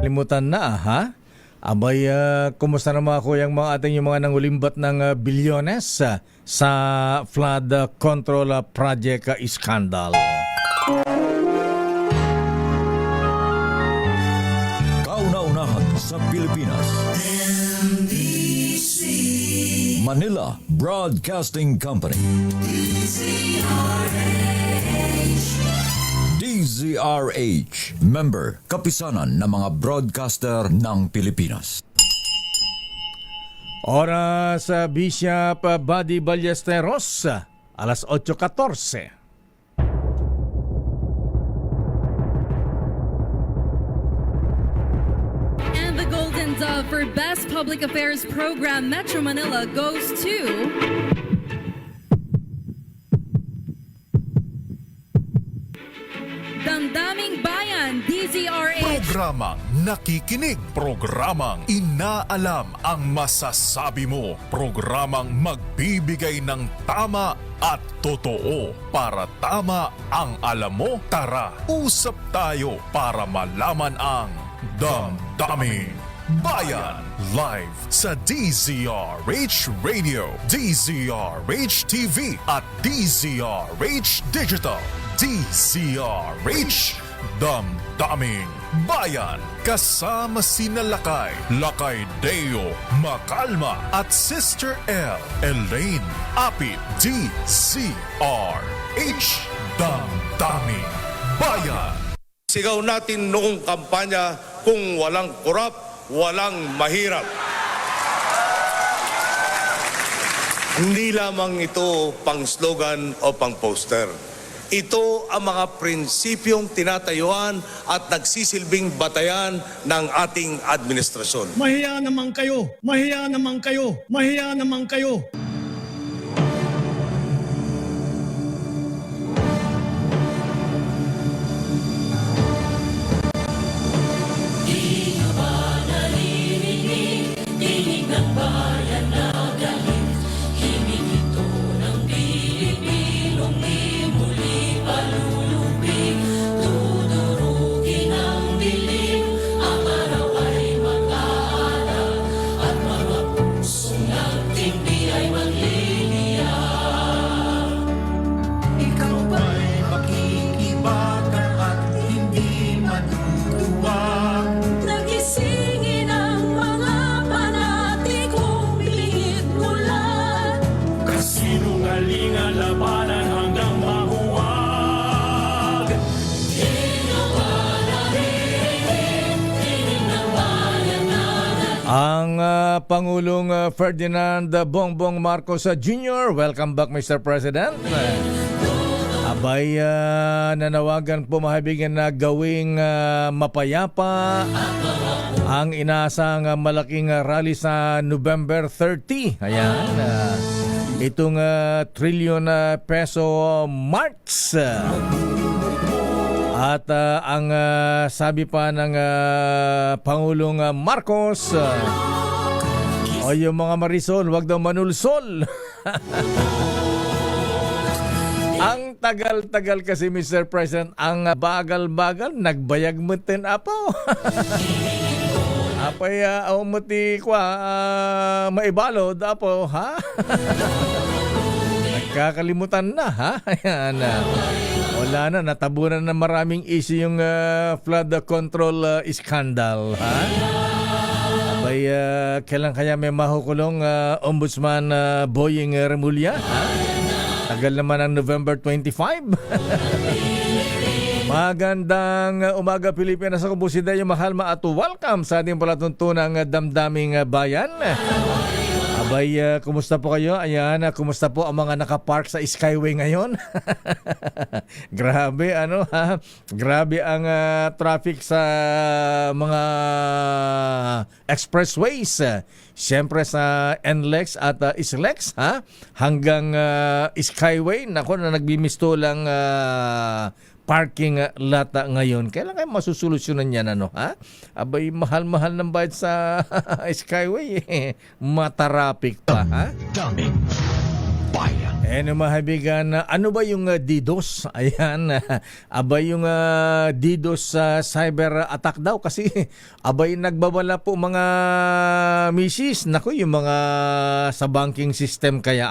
Limutan na, ha? Abay, kumusta naman ako yung mga ating yung mga nangulimbat ng bilyones sa flood control project scandal? Kauna-unahan sa Pilipinas. Manila Broadcasting Company. DZRH, member, kapisanan ng mga broadcaster ng Pilipinas. Oras Bishop Buddy Ballesteros, alas 8:14. And the Golden Dove for Best Public Affairs Program Metro Manila goes to Damdaming Bayan, DZRH. Programang nakikinig, programang inaalam ang masasabi mo, programang magbibigay ng tama at totoo para tama ang alam mo. Tara, usap tayo para malaman ang Damdaming Bayan. Live sa DZRH Radio, DZRH TV at DZRH Digital. DZRH, Damdaming Bayan. Kasama sina Lakay Deo, Macalma at Sister L, Elaine Apit. DZRH, Damdaming Bayan. Sigaw natin noong kampanya, kung walang korap, walang mahirap. Hindi lamang ito pang slogan o pang poster. Ito ang mga prinsipyong tinatayuan at nagsisilbing batayan ng ating administrasyon. Mahiya naman kayo! Mahiya naman kayo! Mahiya naman kayo! Ang Pangulong Ferdinand Bongbong Marcos Jr. Welcome back, Mr. President. Abay, nanawagan po mahabigan na gawing mapayapa ang inaasang malaking rally sa November 30. Ayan, itong trillion peso marks. At ang sabi pa ng Pangulong Marcos, o yung mga Marisol, wag daw manulsol. Ang tagal-tagal kasi, Mr. President, ang bagal-bagal, nagbayag mo tin apo. Apay, umuti kwa, maibalod apo, ha? Nagkakalimutan na, ha? Ayan, wala na, natabunan na maraming issue yung flood control scandal, ha? Abay, kailan kaya may mahukulong Ombudsman Boying Remulla, ha? Tagal naman ang November 25. Magandang umaga, Pilipinas. Ako po si Dayo Mahalma at welcome sa ating palatuntunang Damdaming Bayan. Abay, kumusta po kayo? Ayan, kumusta po ang mga nakapark sa Skyway ngayon? Grabe, ano ha? Grabe ang traffic sa mga expressways. Siyempre sa NLEX at SLEX, ha? Hanggang Skyway. Nako, na nagbimisto lang parking lot ngayon. Kailan kayo masusolusyonan yan, ano, ha? Abay, mahal-mahal ng bayad sa Skyway, eh. Matarapik pa, ha? Damdaming Bayan. Mga kaibigan, ano ba yung DDoS? Ayan, abay yung DDoS cyber attack daw kasi abay nagbabala po mga misis, naku yung mga sa banking system kaya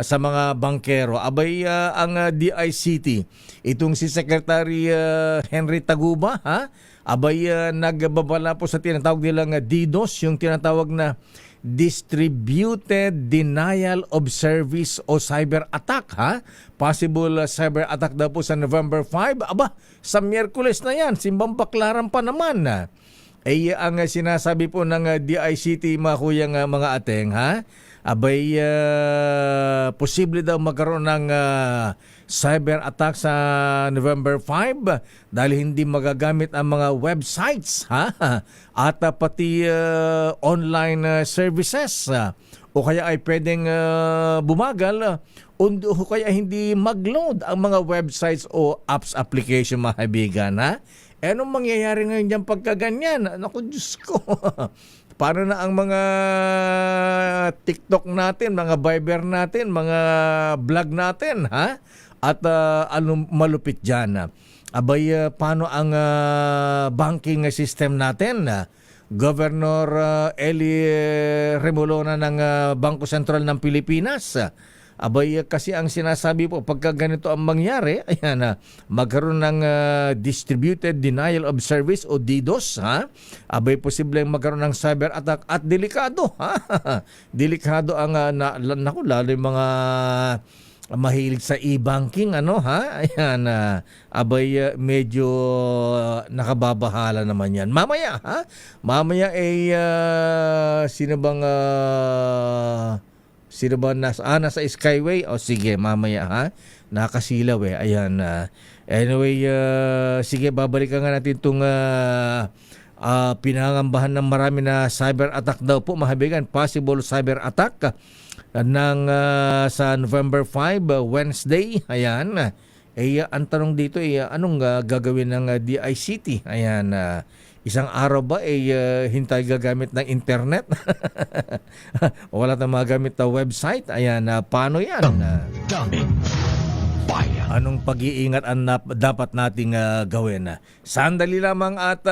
sa mga bankero. Abay ang DICT, itong si Secretary Henry Taguba, abay nagbabala po sa tinatawag nilang DDoS, yung tinatawag na Distributed Denial of Service o cyber attack, possible cyber attack daw po sa November 5. Aba, sa Miyerkules na yan, simbang baklaran pa naman. Ang sinasabi po ng DICT, mga kuyang mga ateng, abay posible daw magkaroon ng cyber attack sa November 5 dahil hindi magagamit ang mga websites at pati online services o kaya ay pwedeng bumagal o kaya hindi mag-load ang mga websites o apps application, mga kaibigan. Anong mangyayari ngayon dyan pagka ganyan? Naku, Diyos ko. Paano na ang mga TikTok natin, mga Viber natin, mga vlog natin, At anong malupit dyan? Abay, paano ang banking system natin? Governor Eli Remolona ng Bangko Sentral ng Pilipinas. Abay, kasi ang sinasabi po, pagka ganito ang mangyari, ayan, magkaroon ng Distributed Denial of Service o DDoS, abay, posibleng magkaroon ng cyber attack at delikado, delikado ang, naku, lalo yung mga mahilig sa e-banking, ayan, abay, medyo nakababahala naman yan. Mamaya, sino ba nasa Skyway? O sige, mamaya nakasilaw ayan. Anyway, sige, babalikan nga natin itong pinangambahan ng marami na cyber attack daw po, mga kaibigan. Possible cyber attack ng sa November 5, Wednesday. Ayan. Ang tanong dito anong gagawin ng DICT? Ayan. Isang araw ba hintay gagamit ng internet? Wala tayong magamit na website? Ayan, paano yan? Daming bayan. Anong pag-iingat ang dapat nating gawin? Sandali lamang at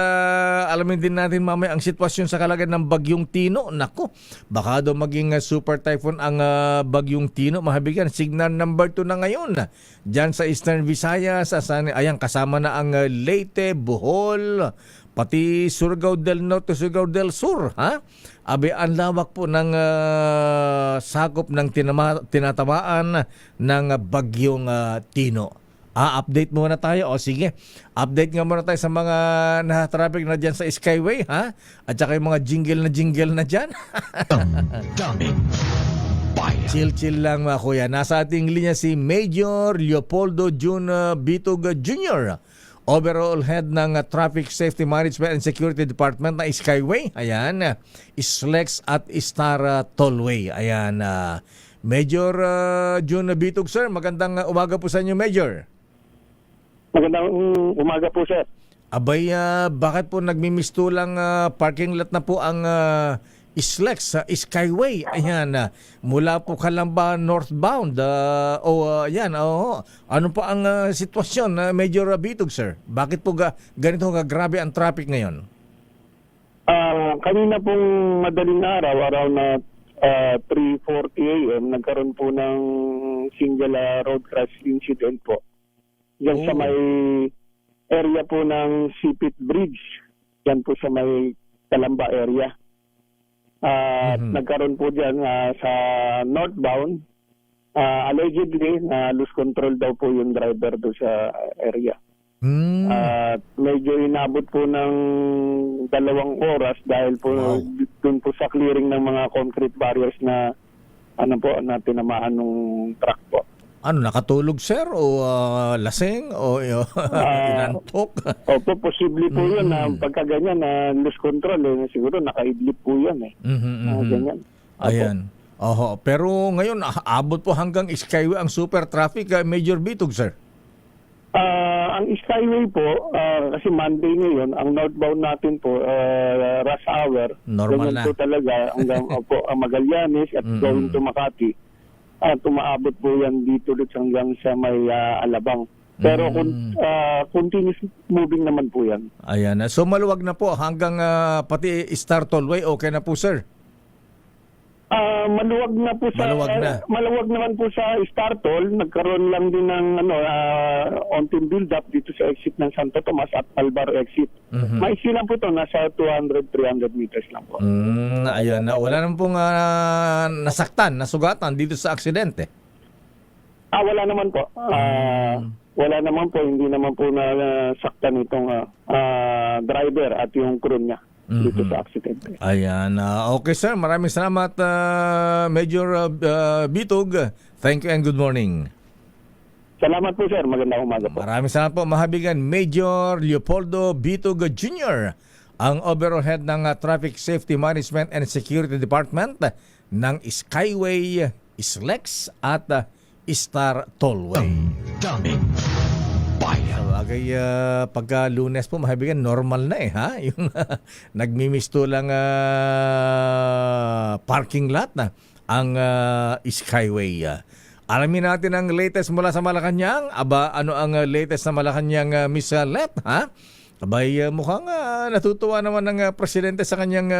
alamin din natin mamaya ang sitwasyon sa kalagayan ng Bagyong Tino. Naku, baka daw maging super typhoon ang Bagyong Tino. Mahabigan, signal number 2 na ngayon. Diyan sa Eastern Visayas, ayan, kasama na ang Leyte, Bohol, pati Surigao del Norte, Surigao del Sur, Abe, ang lawak po ng sakop ng tinatamaan ng Bagyong Tino. Update muna tayo. O sige, update nga muna tayo sa mga na-traffic na dyan sa Skyway, At saka yung mga jingle na dyan. Daming bayan. Chill lang, mga kuya. Nasa ating linya si Major Leopoldo Jun Bitog Jr., Overall Head ng Traffic Safety Management and Security Department na Skyway. Ayan, SLEX at Star Tollway. Ayan, Major Jun Bitog, sir. Magandang umaga po sa inyo, Major. Magandang umaga po, sir. Abay, bakit po nagmimistulang parking lot na po ang SLEX sa Skyway? Ayan, mula po Calamba northbound. Ano po ang sitwasyon, Major Bitog, sir? Bakit po ganito grabe ang traffic ngayon? Kanina pong madaling araw, around 3:40 a.m., nagkaroon po ng single road crash incident po. Yan sa may area po ng Sipit Bridge. Yan po sa may Calamba area. Nagkaroon po dyan sa northbound. Allegedly, lose control daw po yung driver do sa area. Medyo inabot po ng 2 oras dahil po dun po sa clearing ng mga concrete barriers na na tinamaan ng truck po. Ano, nakatulog, sir? O lasing? O inantok? Opo, posible po yun na pagka ganyan na lose control. Siguro nakaidlip po yan ganyan. Ayan. Oho. Pero ngayon, abot po hanggang Skyway ang super traffic, Major Bitog, sir? Ang Skyway po, kasi Monday ngayon, ang northbound natin po, rush hour. Normal ganyan na. po talaga hanggang Magallanes at going to Makati. at umaabot po yan dito hanggang sa may Alabang. Pero continuous moving naman po yan. Ayan. So maluwag na po hanggang pati Star Tollway. Okay na po, sir? Maluwag na po sa maluwag naman po sa Star Toll. Nagkaroon lang din ng onting build up dito sa exit ng Santo Tomas at Alvar exit. Maiksi lang po to, nasa 200-300 meters lang po. Ayan na. Wala naman pong nasaktan, nasugatan dito sa aksidente. Wala naman po. Wala naman po, hindi naman po nasaktan itong driver at yung crew niya dito sa aksidente. Ayan. Okay, sir. Maraming salamat, Major Bitog. Thank you and good morning. Salamat po, sir. Magandang umaga po. Maraming salamat po, mahabigan Major Leopoldo Bitog Jr., ang overall head ng Traffic Safety Management and Security Department ng Skyway, SLEX at Star Tollway. Daming bayan. Bagay pagka Lunes po, mahabigan, normal na ha? Yung nagmimisto lang parking lot na ang Skyway. Alamin natin ang latest mula sa Malacanang. Ano ang latest sa Malacanang, Miss Let, ha? Abay, mukhang natutuwa naman ng presidente sa kanyang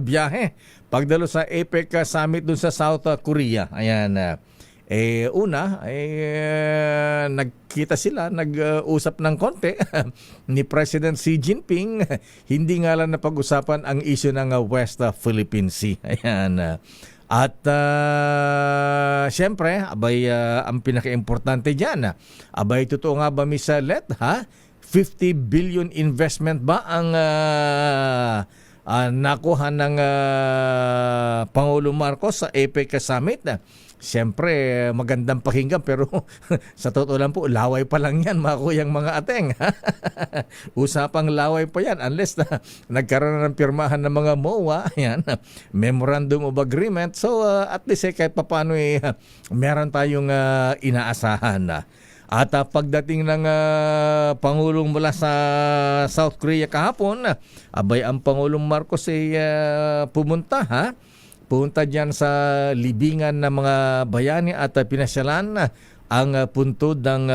biyahe pagdalo sa APEC Summit dun sa South Korea. Ayan. Nagkita sila, nag-usap ng konti ni President Xi Jinping. Hindi nga lang napag-usapan ang issue ng West Philippine Sea. Ayan. At siyempre, ang pinaka-importante dyan, totoo nga ba, Miss Let, ha? 50 billion investment ba ang nakuha ng Pangulong Marcos sa APEC Summit? Siyempre, magandang pakinggan pero sa totoo lang po, laway pa lang yan, mga kuyang mga ateng. Usapang laway pa yan unless na nagkaroon ng pirmahan ng mga MOA, yan, Memorandum of Agreement. So, at least kahit paano meron tayong inaasahan. At pagdating ng Pangulong mula sa South Korea kahapon, ang Pangulong Marcos pumunta, ha? Punta dyan sa libingan ng mga bayani at pinasyalan ang puntod ng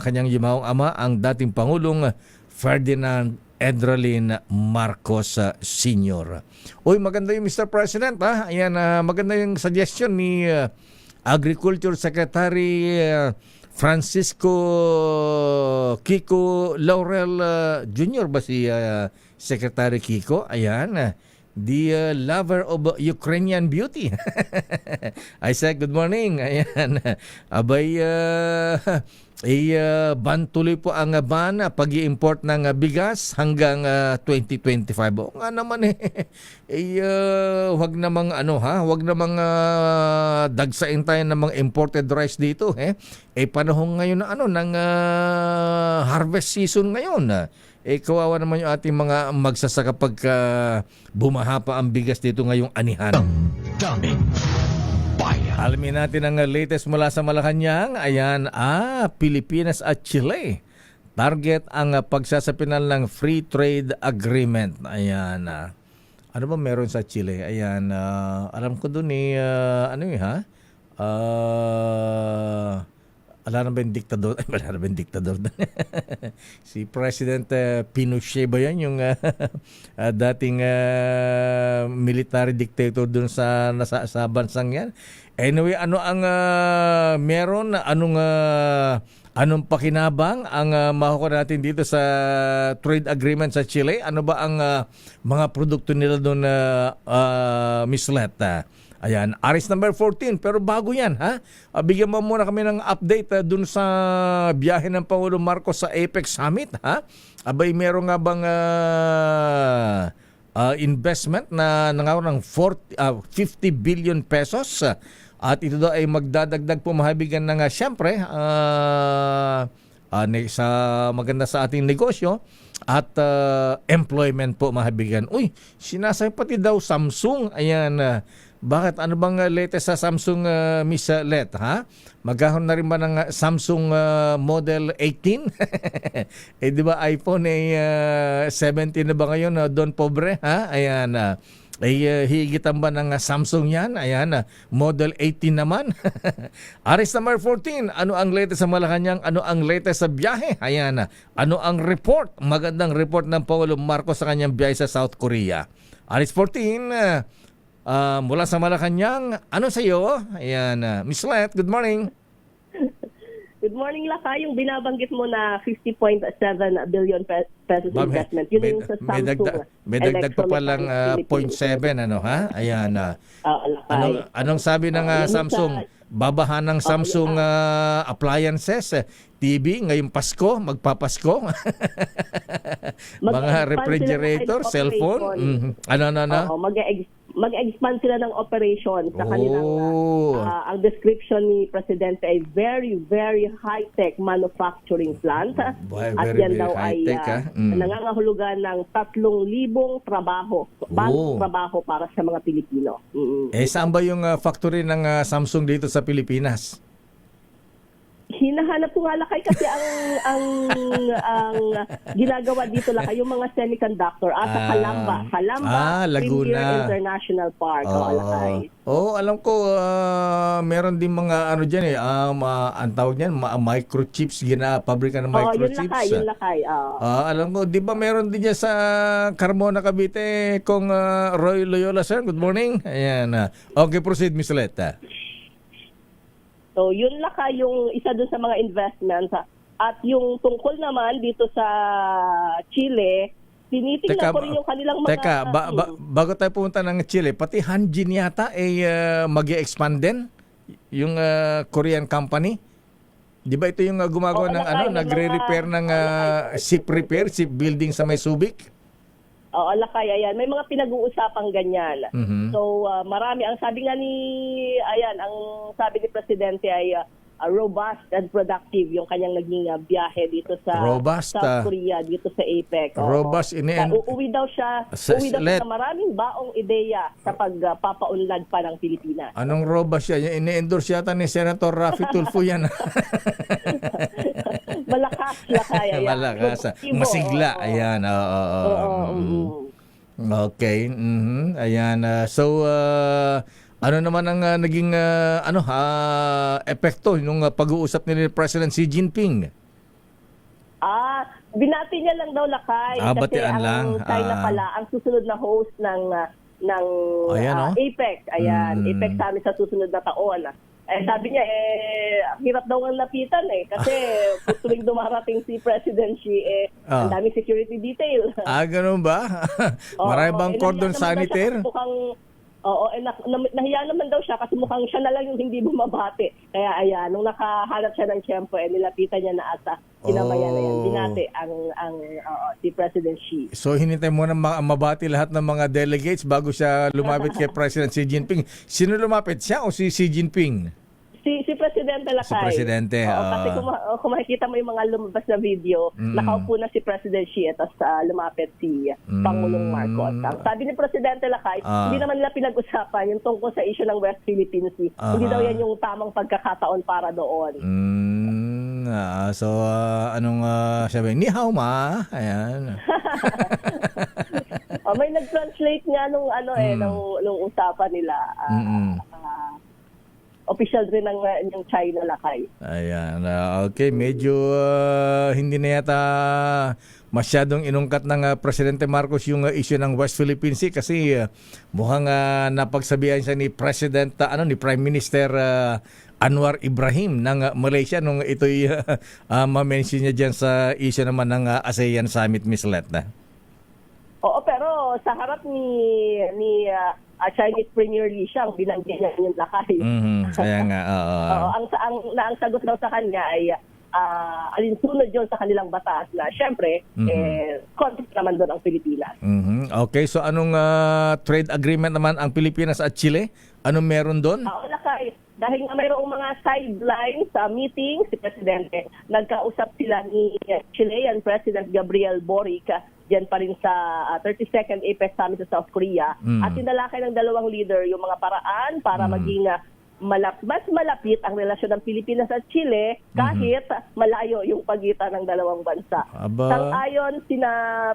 kanyang yumawang ama, ang dating Pangulong Ferdinand Edralin Marcos Sr. Uy, maganda yung Mr. President, ha? Ayan, maganda yung suggestion ni Agriculture Secretary Francisco Kiko Laurel Jr. ba si Secretary Kiko? Ayan, the lover of Ukrainian beauty. I said, good morning. Ayan. Ban tuloy po ang ban pag-i-import ng bigas hanggang 2025. O nga naman wag namang wag namang dagsain tayo ng mga imported rice dito panahon ngayon ng harvest season ngayon. Kawawa naman yung ating mga magsasaka pagka bumaha pa ang bigas dito ngayong anihan. Daming bayan. Alamin natin ang latest mula sa Malacanang. Ayan, Pilipinas at Chile. Target ang pagsasapinan ng Free Trade Agreement. Ayan. Ano ba meron sa Chile? Ayan, alam ko dun wala na ba yung diktador? Ay, wala na ba yung diktador? Si President Pinochet ba yan? Yung dating military dictator dun sa bansang yan? Anyway, ano ang meron? Anong pakinabang ang makukuha natin dito sa trade agreement sa Chile? Ano ba ang mga produkto nila doon, Miss Let? Ayan, aris number 14. Pero bago yan, ha? Bigyan mo muna kami ng update dun sa biyahe ng Pangulong Marcos sa APEC Summit, ha? Meron nga bang investment na nangako ng 50 billion pesos? At ito daw ay magdadagdag po mahabigan ng siyempre sa maganda sa ating negosyo at employment po mahabigan. Uy, sinasabi pati daw Samsung. Ayan, bakit? Ano bang latest sa Samsung, Miss Let, ha? Magkakaroon na rin ba ng Samsung Model 18? Di ba iPhone 17 na ba ngayon, Don Pobre, ha? Ayan, higitan ba ng Samsung yan? Ayan, Model 18 naman. Aris number 14, ano ang latest sa Malacanang? Ano ang latest sa biyahe? Ayan, ano ang report? Magandang report ng Pangulong Marcos sa kanyang biyahe sa South Korea. Aris 14, mula sa Malacanang, ano sa iyo? Ayan, Miss Let, good morning. Good morning, Laka. Yung binabanggit mo na 50.7 billion pesos investment. Yun yung sa Samsung. May dagdag pa palang 0.7, ano ha? Ayan. Anong sabi ng Samsung? Babahan ng Samsung appliances, TV, ngayong Pasko, magpapasko. Mga refrigerator, cellphone. Ano? Mag-expand sila ng operation sa kanilang ang description ni Presidente ay very, very high-tech manufacturing plant. At yan daw ay nangangahulugan ng 3,000 trabaho. Bagong trabaho para sa mga Pilipino. Saan ba yung factory ng Samsung dito sa Pilipinas? Hinahanap ko nga Lakay kasi ang ginagawa dito Lakay yung mga semiconductor sa Calamba, Laguna Premier International Park. Lakay. Alam ko meron din mga ano diyan ang tawag niyan microchips, pabrika ng microchips. Yun Lakay. Alam ko, 'di ba meron din diyan sa Carmona, Cavite kung Roy Loyola sir. Good morning. Ayan. Okay, proceed Miss Leta. So, yun Laka yung isa dun sa mga investments. At yung tungkol naman dito sa Chile, tinitingnan ko rin yung kanilang mga... Bago tayo pumunta ng Chile, pati Hanjin yata mag-i-expand din? Yung Korean company? Di ba ito yung gumagawa ng nagre-repair ng ship building sa may Subic? Lakay, ayan. May mga pinag-uusapang ganyan. So, marami. Ang sabi nga ang sabi ni Presidente ay robust and productive yung kanyang naging biyahe dito sa South Korea, dito sa APEC. Robust. Uuwi daw siya sa maraming baong ideya sa pagpapaunlad pa ng Pilipinas. Anong robust siya? Ini-endorse yata ni Senator Raffy Tulfo yan. Malakas Lakay. Malakas. Masigla. Ayan. Okay. Ayan. So, ano naman ang naging epekto nung pag-uusap ni President Xi Jinping? Binati niya lang daw Lakay. Kasi ang China pala, ang susunod na host ng APEC. Ayan. APEC sa amin sa susunod na taon. Sabi niya, hirap daw ang lapitan kasi tuwing dumarating si President Xi, ang daming security detail. Ganun ba? Marami bang cordon sanitaire? Nahiya naman daw siya kasi mukhang siya na lang yung hindi bumabati. Kaya ayan, nung nakahanap siya ng tiyempo, nilapitan niya na ata. Kinamayan na yan. Binati si President Xi. So, hinintay mo na mabati lahat ng mga delegates bago siya lumapit kay President Xi Jinping. Sino lumapit? Siya o si Xi Jinping? Si Presidente Lakay. Si Presidente. Kasi kung makikita mo yung mga lumabas na video, nakaupo na si President Xi at lumapit si Pangulong Marcos. Sabi ni Presidente Lakay, hindi naman nila pinag-usapan yung tungkol sa issue ng West Philippine Sea. Hindi daw yan yung tamang pagkakataon para doon. So, anong sabi? Ni hao ma. Ayan. May nag-translate nga nung usapan nila. Official rin ng China Lakay. Ayan. Okay, medyo hindi na yata masyadong inungkat ng Presidente Marcos yung issue ng West Philippine Sea kasi mukhang napagsabihan siya ni ni Prime Minister Anwar Ibrahim ng Malaysia nung ito'y ma-mention niya dyan sa issue naman ng ASEAN Summit, Ms. Letna. Oo, pero sa harap ni Chinese Premier Li Qiang, binanggit niya yung Lakay. Kaya nga, ang sagot daw sa kanya ay alinsunod yun sa kanilang batas na syempre, context naman doon ang Pilipinas. Okay, so anong trade agreement naman ang Pilipinas at Chile? Anong meron doon? Lakay, dahil nga mayroong mga sidelines sa meeting, si Presidente, nagkausap sila ni Chilean President Gabriel Boric diyan pa rin sa 32nd APEC Summit sa South Korea at tinalakay ng dalawang leader yung mga paraan para maging mas malapit ang relasyon ng Pilipinas at Chile kahit malayo yung pagitan ng dalawang bansa. Aba. Sang-ayon sina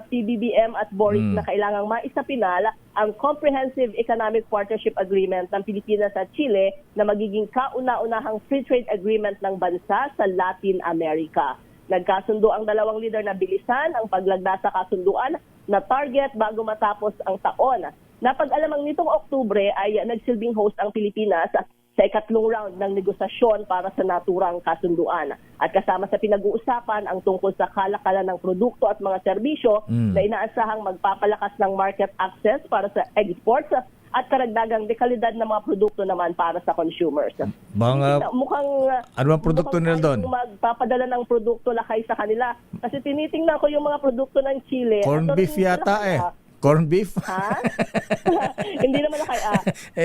PBBM at Boric na kailangang maisapinal ang Comprehensive Economic Partnership Agreement ng Pilipinas at Chile na magiging kauna-unahang free trade agreement ng bansa sa Latin America. Nagkasundo ang dalawang leader na bilisan ang paglagda sa kasunduan na target bago matapos ang taon. Napag-alamang nitong Oktubre ay nagsilbing host ang Pilipinas sa ikatlong round ng negosasyon para sa naturang kasunduan. At kasama sa pinag-uusapan ang tungkol sa kalakalan ng produkto at mga serbisyo na inaasahang magpapalakas ng market access para sa exports at karagdagang dekalidad ng mga produkto naman para sa consumers. Ano bang produkto nila doon? Magpapadala ng produkto lakay sa kanila. Kasi tinitingnan ko yung mga produkto ng Chile. Corn beef yata Corn beef? Ha? Hindi naman lakay.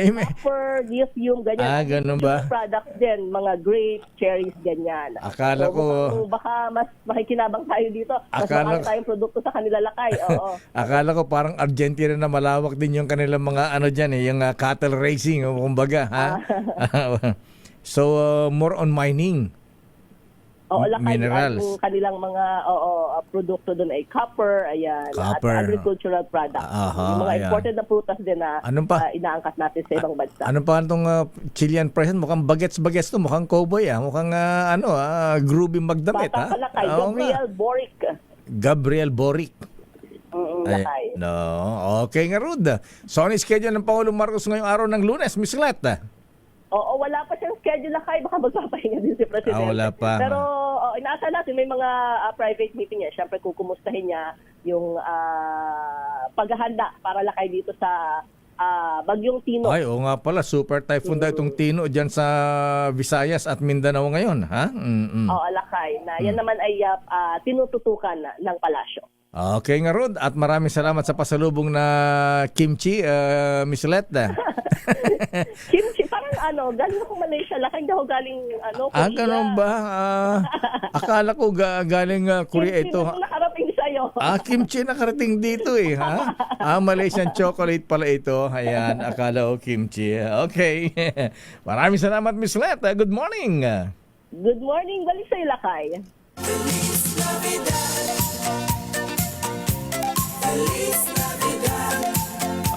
Copper, lithium, ganyan. Ganun ba? Products din, mga grapes, cherries, ganyan. Akala ko... Baka mas makikinabang tayo dito. Mas mahal tayong produkto sa kanila lakay. Oo. Akala ko parang Argentina na malawak din yung kanilang mga dyan yung cattle racing, kumbaga. Ha? So, more on mining. Lakay Minerals. ang kanilang mga produkto doon ay copper, at agricultural products. Yung mga imported na prutas din na inaangkat natin sa ibang bansa. Ano pa itong Chilean president? Mukhang bagets to, mukhang cowboy mukhang groovy magdamit. Bata kalakay, Gabriel Boric. Gabriel Boric. Lakay. No. Okay nga, Rud. So, ano yung schedule ng Pangulong Marcos ngayong araw ng Lunes, Miss Let? Oo, wala pa siyang schedule na kayo. Baka magpapahinga din si Presidente. Wala pa. Pero inaasa natin, may mga private meeting niya. Siyempre, kukumustahin niya yung paghahanda para lakay dito sa Bagyong Tino. Ay, oo nga pala. Super typhoon daw itong Tino dyan sa Visayas at Mindanao ngayon. Ha? Oo, lakay. Yan naman ay tinututukan ng palasyo. Okay nga, Rod. At maraming salamat sa pasalubong na kimchi, Miss Let. Kimchi, parang galing ako Malaysia. Lakay daw galing Korea. Ganun ba? Akala ko galing Korea ito. Kimchi na nakarating sa'yo. Kimchi nakarating dito ha? Malaysian chocolate pala ito. Ayan, akala ko kimchi. Okay. Maraming salamat, Miss Let. Good morning. Good morning. Balik sa'yo, lakay.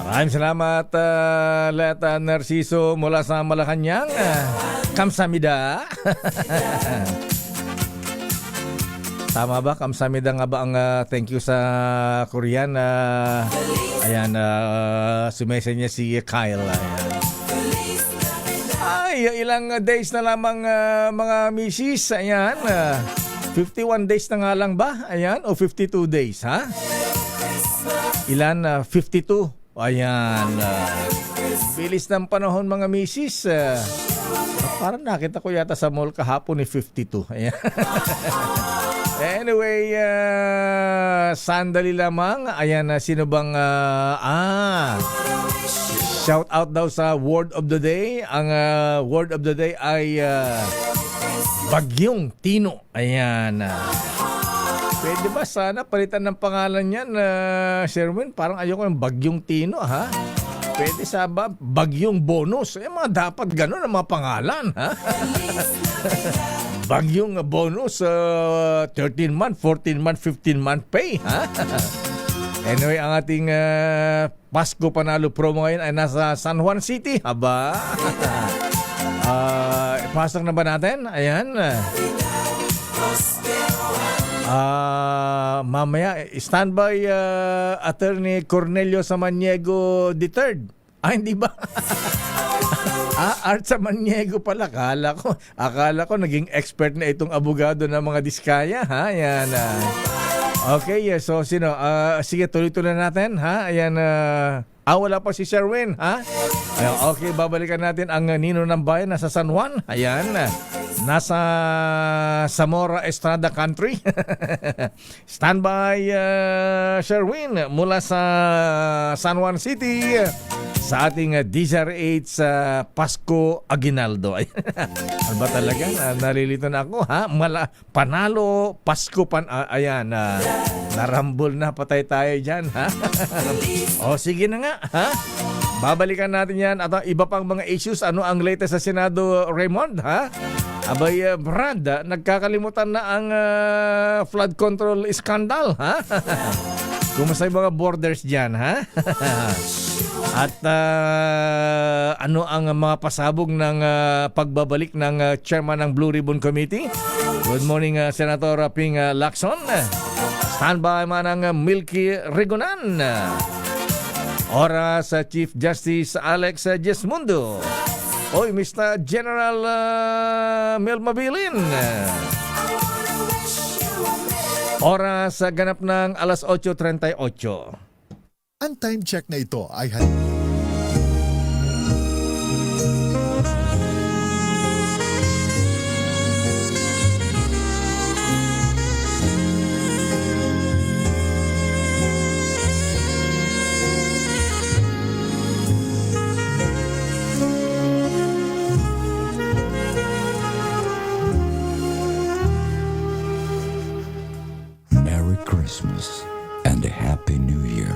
Maraming salamat, Leta Narciso mula sa Malacanang. Kamsamida. Tama ba? Kamsamida nga ba ang thank you sa Korean? Ayan, sumesa niya si Kyle. Ayan. Ilang days na lamang mga misis. Ayan, 51 days na nga lang ba? Ayan, o 52 days, ha? Ilan? 52. Ayan. Bilis ng panahon mga misis. Parang nakita ko yata sa mall kahapon ni 52. Ayan. Anyway, sandali lamang. Ayan, sino bang... shout out daw sa word of the day. Ang word of the day ay Bagyong Tino. Ayan. Pwede ba sana palitan ng pangalan yan, Sherwin? Parang ayoko ng Bagyong Tino, ha? Pwede sa Bagyong Bonus. Mga dapat ganun ang mga pangalan, ha? Bagyong Bonus, 13-month, 14-month, 15-month pay, ha? Anyway, ang ating Pasko Panalo promo ngayon ay nasa San Juan City. Haba? Ipasok na ba natin? Ayan. Mamaya, standby Attorney Cornelio Samaniego III. Hindi ba? Art Samaniego pala. Akala ko naging expert na itong abogado ng mga diskaya. Ha? Ayan. Okay, so sino? Sige, tuloy-tuloy natin. Ha? Ayan. Wala pa si Sherwin. Ha? Ayan, okay, babalikan natin ang Nino ng Bayan nasa San Juan. Ayan. Nasa Zamora Estrada Country. Standby Sherwin mula sa San Juan City sa ating DZRH Pasko Aguinaldo. Ano ba talaga? Nalilito na ako, ha? Panalo Pasko ayan, narambol na, patay tayo dyan, ha? O sige na nga, ha? Babalikan natin yan at ang iba pang mga issues. Ano ang latest sa Senado, Raymond, ha? Abay, Brad, nagkakalimutan na ang flood control scandal, ha? Kumusta yung mga borders dyan, ha? At ano ang mga pasabog ng pagbabalik ng chairman ng Blue Ribbon Committee? Good morning, Senator Ping Lacson. Standby man ang Milky Regonan. Oras sa Chief Justice Alex Jesmundo. Oy, Mr. General Mel Mabilin. Oras sa ganap ng alas 8:38. Ang time check na ito ay Merry Christmas and a Happy New Year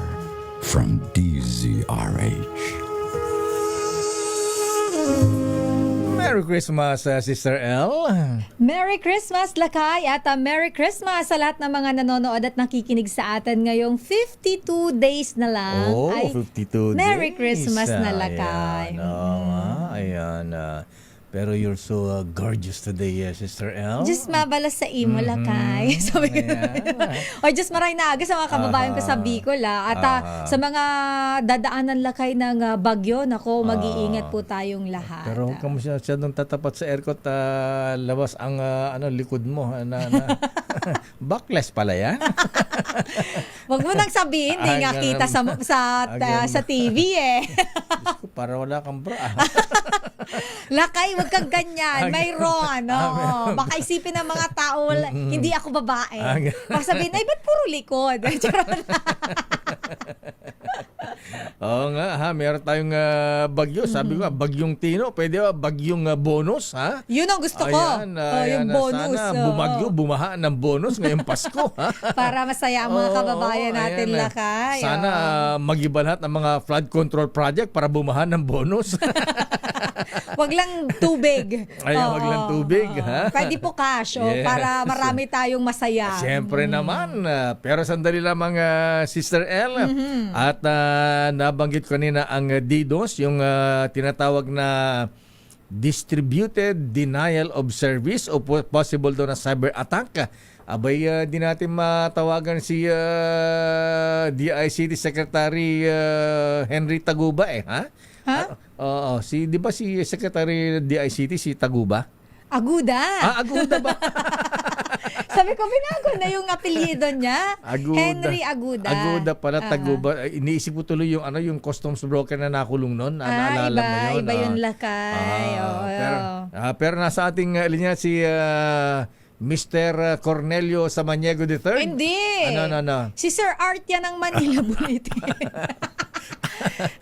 from DZRH. Merry Christmas, Sister L. Merry Christmas, Lakay, at Merry Christmas sa lahat ng mga nanonood at nakikinig sa atin ngayong 52 days na lang. Oh, Ay, 52 Merry days. Christmas na, Lakay. Ayan. Pero you're so gorgeous today, Sister L. Just mabalas sa imo, Lakay. Sabi ko. O, just maray na aga sa mga kababayan ko sa Bicol. At sa mga dadaanan, Lakay, ng bagyo, nako, mag-iingat po tayong lahat. Pero huwag ka masyadong tatapat sa aircon, labas ang likod mo. Backless pala yan. Huwag mo nang sabihin, hindi nga kita sa TV eh. Diyos ko, para wala kang bra. Lakay, wag kang ganyan. Mayroon. Baka isipin ng mga tao, hindi ako babae. Baka sabihin, ay, ba't puro likod? Oo nga, ha, meron tayong bagyo. Sabi ko, bagyong Tino, pwede ba bagyong bonus, ha? Yun ang gusto ko. Yung bonus. Sana bumagyo, bumaha ng bonus ngayong Pasko, ha? Para masaya ang mga kababayan natin, ayan, Lakay. Sana mag-iba lahat ng mga flood control project para bumaha ng bonus. Wag lang tubig. Wag lang tubig, ha? Pwede po cash, Yes. para marami tayong masaya. Siyempre naman. Pero sandali lamang, Sister L. At nabanggit ko nina ang DDoS, yung tinatawag na Distributed Denial of Service o possible daw na cyber attack. Abay, di natin matawagan si DICT Secretary Henry Taguba, ha? Ha? Oo, di ba si Secretary DICT si Taguba? Aguda. Aguda ba? Sabi ko, binago na yung apelyido niya. Aguda. Henry Aguda. Aguda pala, Taguba. Iniisip ko tuloy yung yung customs broker na nakulong noon. Naalala mo yun? Iba yun, Lakay. Pero nasa ating linya si Mr. Cornelio Samaniego III. Hindi. Ano? Si Sir Art yan ng Manila Bulletin.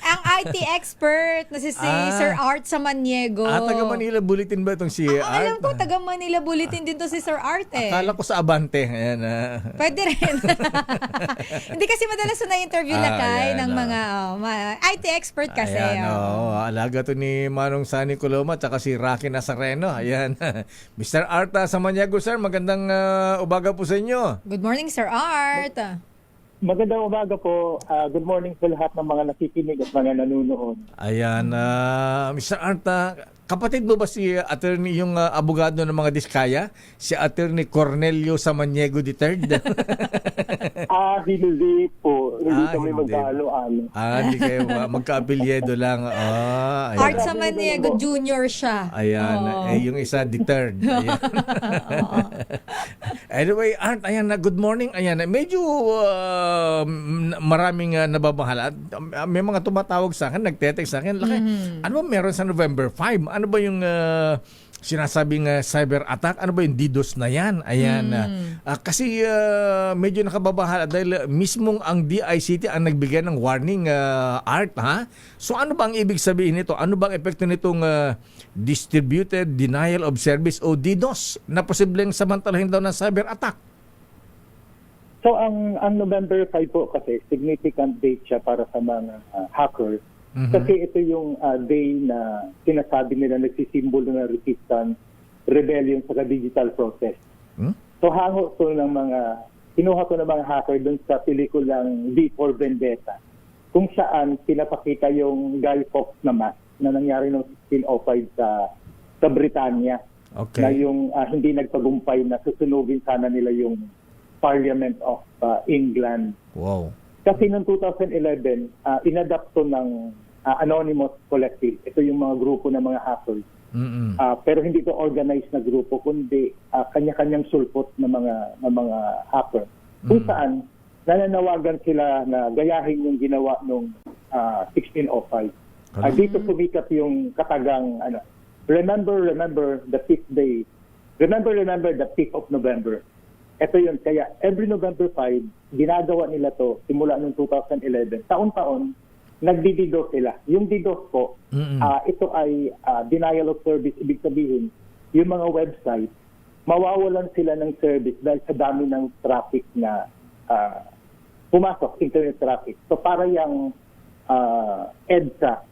Ang IT expert na si Sir Art Samaniego. Taga Manila Bulletin ba itong si Art? Alam ko, taga Manila Bulletin din to si Sir Art eh. Akala ko sa Abante. Ayan, Pwede rin. Hindi kasi madalas na interview Lakay ng mga IT expert kasi. Ayan, alaga to ni Manong Sani Coloma at si Rocky Nazareno. Ayan. Mr. Art Samaniego, sir, magandang umaga po sa inyo. Good morning, Sir Art. Magandang umaga po. Good morning sa lahat ng mga nakikinig at mga nanonood. Ayan, Mr. Art, kapatid mo ba si attorney, yung abogado ng mga Diskaya? Si attorney Cornelio Samaniego III? Hindi po. Hindi kami hindi. magkaalo-ano. Hindi kayo magka-apelyedo lang. Ayan. Art Samaniego Jr. siya. Ayan, yung isa deterred. Ayan. Anyway, Art, ayan na, good morning. Ayan, medyo maraming nababahala. May mga tumatawag sa akin, nagte-text sa akin, ano ba meron sa November 5? Ano ba yung sinasabing cyber attack? Ano ba yung DDoS na yan? Ayan. Kasi medyo nakababahala dahil mismong ang DICT ang nagbigay ng warning, Art, ha? So ano ba ang ibig sabihin nito? Ano ba ang epekto nitong Distributed Denial of Service o DDoS na posibleng samantalahin daw ng cyber attack? So ang November 5 po kasi significant date siya para sa mga hackers Kasi ito yung day na sinasabi nila nagsisimbolo ng resistance, rebellion sa digital process. So hango to ng kinuha ko ng mga hacker dun sa pelikulang V for Vendetta, kung saan pinapakita yung Guy Fawkes na mask na nangyari noong 1605 sa Britanya. Okay. Na yung hindi nagtagumpay na susunugin sana nila yung Parliament of England. Wow. Kasi noong 2011, inadapt to ng Anonymous Collective. Ito yung mga grupo ng mga hackers. Pero hindi to organized na grupo, kundi kanya-kanyang sulpot ng mga hacker. Kung saan, nananawagan sila na gayahin yung ginawa noong 1605. Dito sumikat yung katagang remember the 5th day. Remember the 5th of November. Ito yun. Kaya every November 5, ginagawa nila to simula noong 2011. Taon-taon, nagdi-DDoS sila. Yung DDoS po, ito ay denial of service. Ibig sabihin, yung mga website, mawawalan sila ng service dahil sa dami ng traffic na pumasok, internet traffic. So para yung EDSA,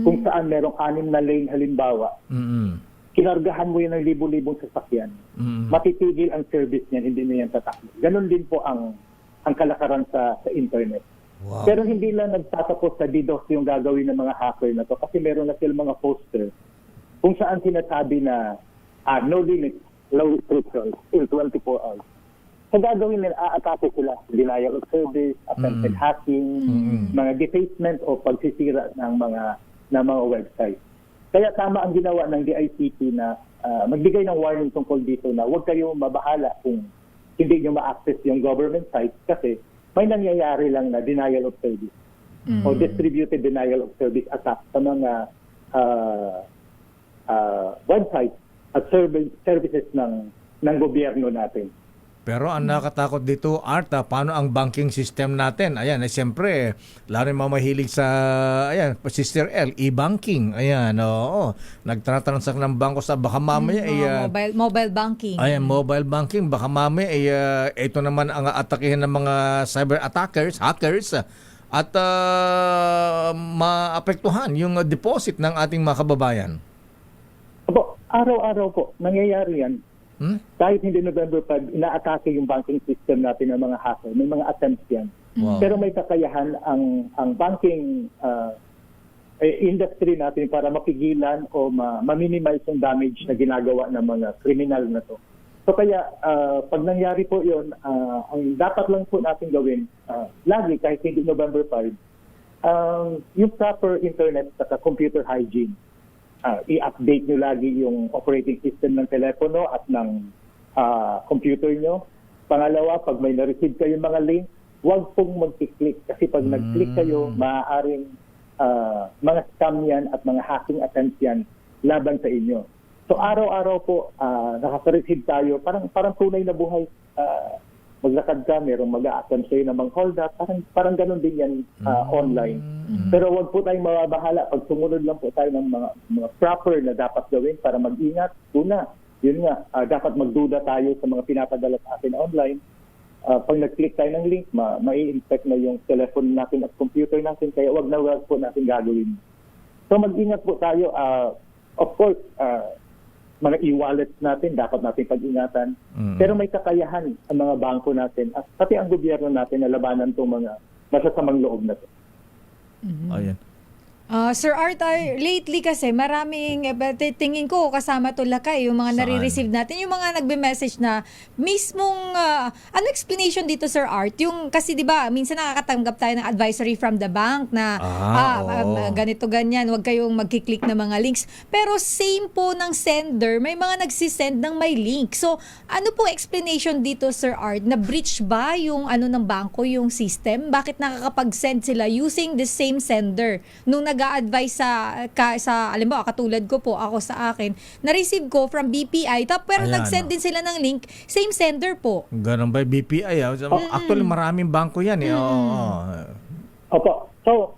kung saan merong 6 na lane halimbawa, kinargahan mo yun ng libo-libong sasakyan, matitigil ang service niyan, hindi na yan tatakbo. Ganon din po ang kalakaran sa internet. Wow. Pero hindi lang nagtatapos sa DDoS yung gagawin ng mga hacker na to, kasi meron na silang mga poster kung saan sinasabi na no limits, no restrictions in 24 hours. So gagawin nila, aatake sila, denial of service, attempted hacking, mga defacement o pagsisira ng mga website. Kaya tama ang ginawa ng DICT na magbigay ng warning tungkol dito na huwag kayong mabahala kung hindi nyo ma-access yung government site kasi may nangyayari lang na denial of service o distributed denial of service attack sa mga website at services ng gobyerno natin. Pero ang nakatakot dito, Art, paano ang banking system natin? Ayan, siyempre, lalo yung mga mahilig sa, Sister L, e-banking. Ayan, oo. Nagtatransact ng bangko sa baka mamaya, mobile banking. Ayan, mobile banking. Baka mamaya, ito naman ang atakihin ng mga cyber attackers, hackers, at maapektuhan yung deposit ng ating mga kababayan. Opo, araw-araw po, nangyayari yan. Kahit hindi November 5, inaatake yung banking system natin ng mga hacker. May mga attempts yan. Wow. Pero may kakayahan ang banking industry natin para mapigilan o ma-minimize yung damage na ginagawa ng mga kriminal na to. So kaya pag nangyari po yun, ang dapat lang po natin gawin, lagi kahit hindi November 5, yung proper internet at computer hygiene. I-update nyo lagi yung operating system ng telepono at ng computer nyo. Pangalawa, pag may na-receive kayong mga link, huwag pong mag-click. Kasi pag nag-click kayo, maaaring mga scam yan at mga hacking attempts yan laban sa inyo. So araw-araw po, nakaka-receive tayo. Parang tunay na buhay. Maglakad ka, merong mag-a-attempt sa'yo na mang-hold up. Parang ganun din yan online. Pero wag po tayong mababahala. Pag sumunod lang po tayo ng mga proper na dapat gawin para mag-ingat. Una, yun nga, dapat magduda tayo sa mga pinapadala sa atin online. Pag nag-click tayo ng link, mai-infect na yung telephone natin at computer natin. Kaya wag po natin gagawin. So mag-ingat po tayo. Of course, mga e-wallets natin, dapat natin pag-ingatan. Pero may kakayahan ang mga bangko natin at pati ang gobyerno natin na labanan itong mga masasamang loob na ito. Ayan. Sir Art, lately kasi maraming, tingin ko kasama to lakay, yung mga nare-receive natin, yung mga nagbe-message na mismong, ano explanation dito Sir Art? Yung, kasi di ba minsan nakakatanggap tayo ng advisory from the bank na ganito ganyan, huwag kayong magkiklik ng mga links. Pero same po ng sender, may mga nagsisend ng may link. So, ano po explanation dito Sir Art? Na breach ba yung ano ng banko, yung system? Bakit nakakapag-send sila using the same sender? Nung nag-a-advise sa alam mo, katulad ko po, ako sa akin, na-receive ko from BPI, pero nag-send din sila ng link, same sender po. Ganun ba, BPI? Actually, maraming bangko yan. Opo. So,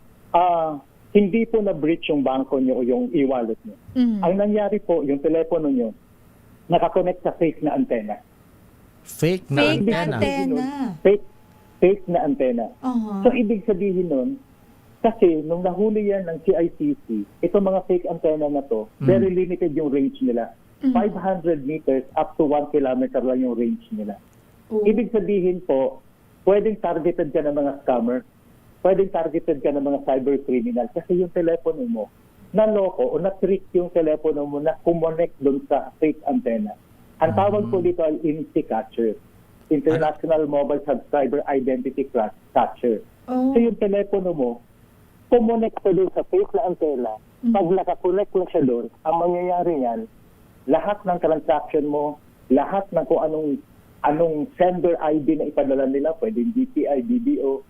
hindi po na-breach yung bangko nyo o yung e-wallet nyo. Ang nangyari po, yung telepono nyo, nakakonect sa fake na antena. Fake na antena? Fake na antena. So, ibig sabihin nun, Kasi nung nahuli yan ng CICC, itong mga fake antenna na to, very limited yung range nila. 500 meters up to 1 kilometer lang yung range nila. Ibig sabihin po, pwedeng targeted ka ng mga scammer, pwedeng targeted ka ng mga cyber criminal kasi yung telepono mo, naloko o na-trick yung telepono mo na kumonect doon sa fake antenna. Ang tawag po dito ay IMSI catcher, International Mobile Subscriber Identity Catcher. So yung telepono mo, kumonect ko doon sa fake na antenna. Pag nakakonect na siya doon, ang mangyayari yan, lahat ng transaction mo, lahat ng kung anong sender ID na ipadala nila, pwedeng DTI, BDO,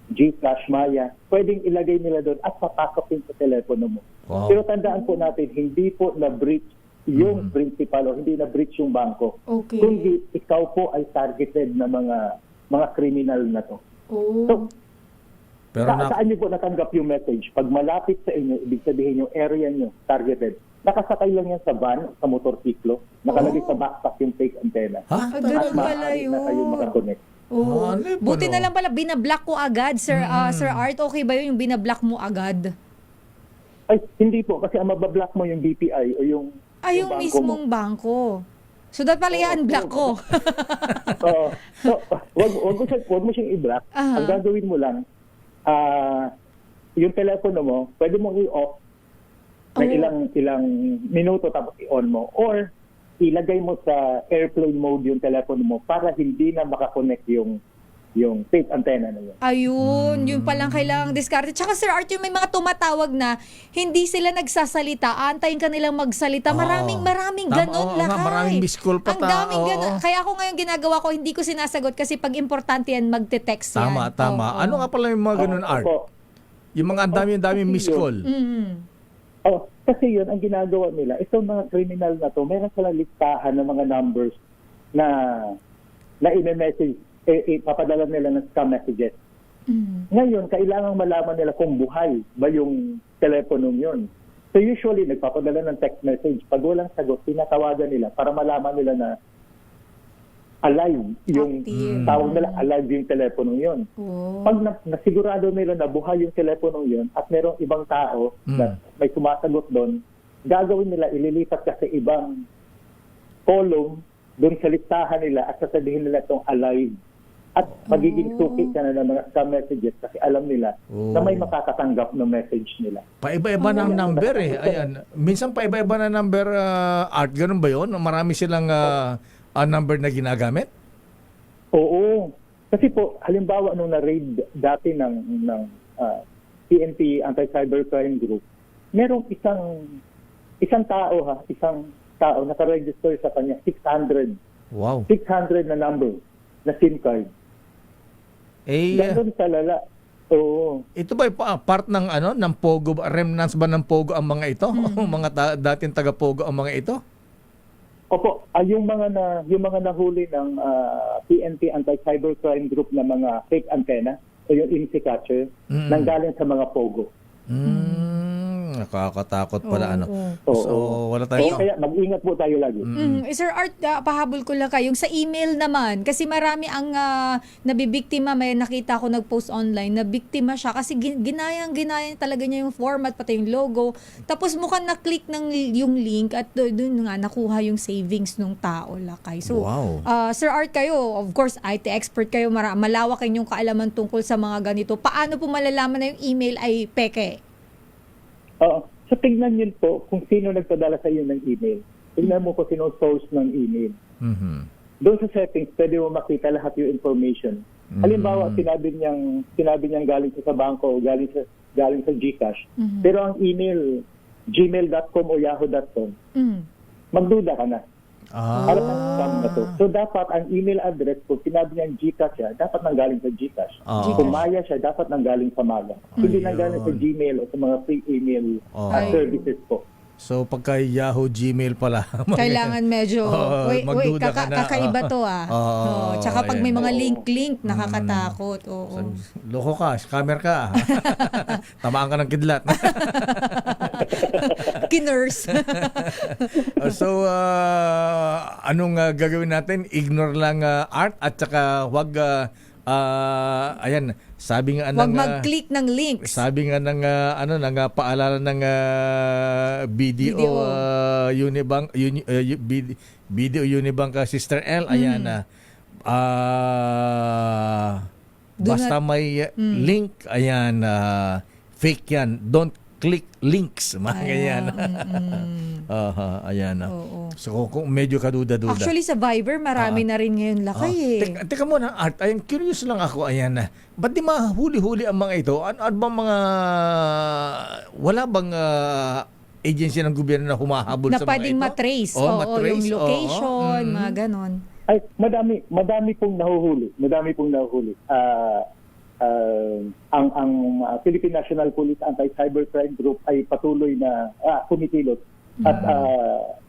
GCash, Maya, pwedeng ilagay nila doon at papasok din sa telepono mo. Wow. Pero tandaan po natin, hindi po na-breach yung principal o hindi na-breach yung bangko. Okay. Kundi ikaw po ay targeted na mga criminal na to. So, Pero saan niyo po natanggap yung message? Pag malapit sa inyo, ibig sabihin yung area niyo, targeted. Nakasakay lang yan sa van, sa motorsiklo, nakalagay sa backpack yung fake antenna. Ha? Ah, ganun pala maaari na kayo yun. makakonect. Oo. Ano yun, Buti ano? na lang pala, binablock ko agad, Sir Sir Art. Okay ba yun, yung binablock mo agad? Ay, hindi po. Kasi ang mabablock mo yung BPI o yung Ay, yung bangko mismong bangko. So, dapat pala i-unblock ko. So, wag mo siyang i-block. Aha. Ang gagawin mo lang, yung telepono mo, pwede mong i-off na ilang minuto tapos i-on mo. Or, ilagay mo sa airplane mode yung telepono mo para hindi na makakonect yung fake antenna na yun. Ayun, yun palang kailangang diskarte. Tsaka Sir Art, yung may mga tumatawag na hindi sila nagsasalita, antayin ka nilang magsalita. Maraming Tama, ganon oo nga, lakay. maraming miss call pa Ang daming oo. ganon. Kaya ako ngayon ginagawa ko, hindi ko sinasagot kasi pag importante yan, magte-text yan. Tama. Oo. Ano nga pala yung mga ganun, Art? Opo. Yung mga dami miss call. Kasi yun, ang ginagawa nila, itong mga criminal na to, meron silang listahan ng mga numbers na i-message, papadala nila ng scam messages. Ngayon, kailangan malaman nila kung buhay ba yung telepono yun. So usually, nagpapadala ng text message. Pag walang sagot, tinatawagan nila para malaman nila na alive yung Active. tawag nila, alive yung telepono yun. Oh. Pag nasigurado nila na buhay yung telepono yun at merong ibang tao na may sumasagot doon, gagawin nila, ililipat ka sa ibang column doon sa listahan nila at sasabihin nila itong alive. At magiging suki ka na ng mga scam messages kasi alam nila na may makakatanggap ng message nila. Paiba-iba ng number eh. Ayan. Minsan paiba-iba na number, Art. Ganun ba yun? Marami silang number na ginagamit? Oo. Kasi po, halimbawa nung na-raid dati ng PNP Anti-Cybercrime Group, merong isang tao nakaregister sa kanya 600 na number na SIM card. Ganun talala. Oo. Ito ba part ng ng Pogo, remnants ba ng Pogo ang mga ito? Mga dating taga Pogo ang mga ito? Opo, yung mga nahuli ng PNP Anti-Cybercrime Group na mga fake antenna o yung IMSI catcher nanggaling sa mga Pogo. Nakakatakot pala Oo. So wala tayo. Kaya mag-ingat po tayo lagi. Sir Art, pahabol ko lang kayo. Yung sa email naman, kasi marami ang nabibiktima, may nakita ko nag-post online, na biktima siya kasi ginaya talaga niya yung format, pati yung logo. Tapos mukhang na-click yung link at doon nga nakuha yung savings ng tao, lakay. So, Sir Art, kayo, of course, IT expert kayo, malawak inyong kaalaman tungkol sa mga ganito. Paano po malalaman na yung email ay peke? So tingnan niyo po kung sino nagpadala sa iyo ng email. Tingnan mo kung sino source ng email. Doon sa settings, pwede mo makita lahat yung information. Halimbawa, sinabi niyang galing sa bangko o galing sa GCash. Pero ang email, gmail.com o yahoo.com, magduda ka na. Alam ang scam na to. So dapat ang email address, kung sinabi niyang GCash siya, dapat nanggaling sa GCash. Kung Maya siya, dapat nanggaling sa Maya. Hindi nanggaling sa Gmail o sa mga free email services po. So pagka Yahoo, Gmail pala. Kailangan medyo, magduda ka na. kakaiba to Tsaka pag may mga link, nakakatakot. Loko ka, scammer ka. Tamaan ka ng kidlat. Kinurse. So, anong gagawin natin? Ignore lang, Art, at saka wag ayan, sabi nga Huwag ng mag-click ng links. sabi nga ng paalala ng BDO BDO. Unibank BDO Unibank Sister L, ayan na. Do Basta may link, ayan, fake yan. Don't click links, mga ganyan. Ayan. Oo. So kung medyo kaduda-duda. Actually, sa Viber, marami na rin ngayon lakay eh. Teka muna, Art, ayan, curious lang ako, ayan na. Ba't di mahuli-huli ang mga ito? Ano bang mga, wala bang agency ng gobyerno na humahabol Na sa mga ito? pwedeng matrace. Oo, Oo, matrace, yung location, oo. mga ganon. Ay, madami pong nahuhuli. Ang Philippine National Police Anti-Cybercrime Group ay patuloy na kumikilos. At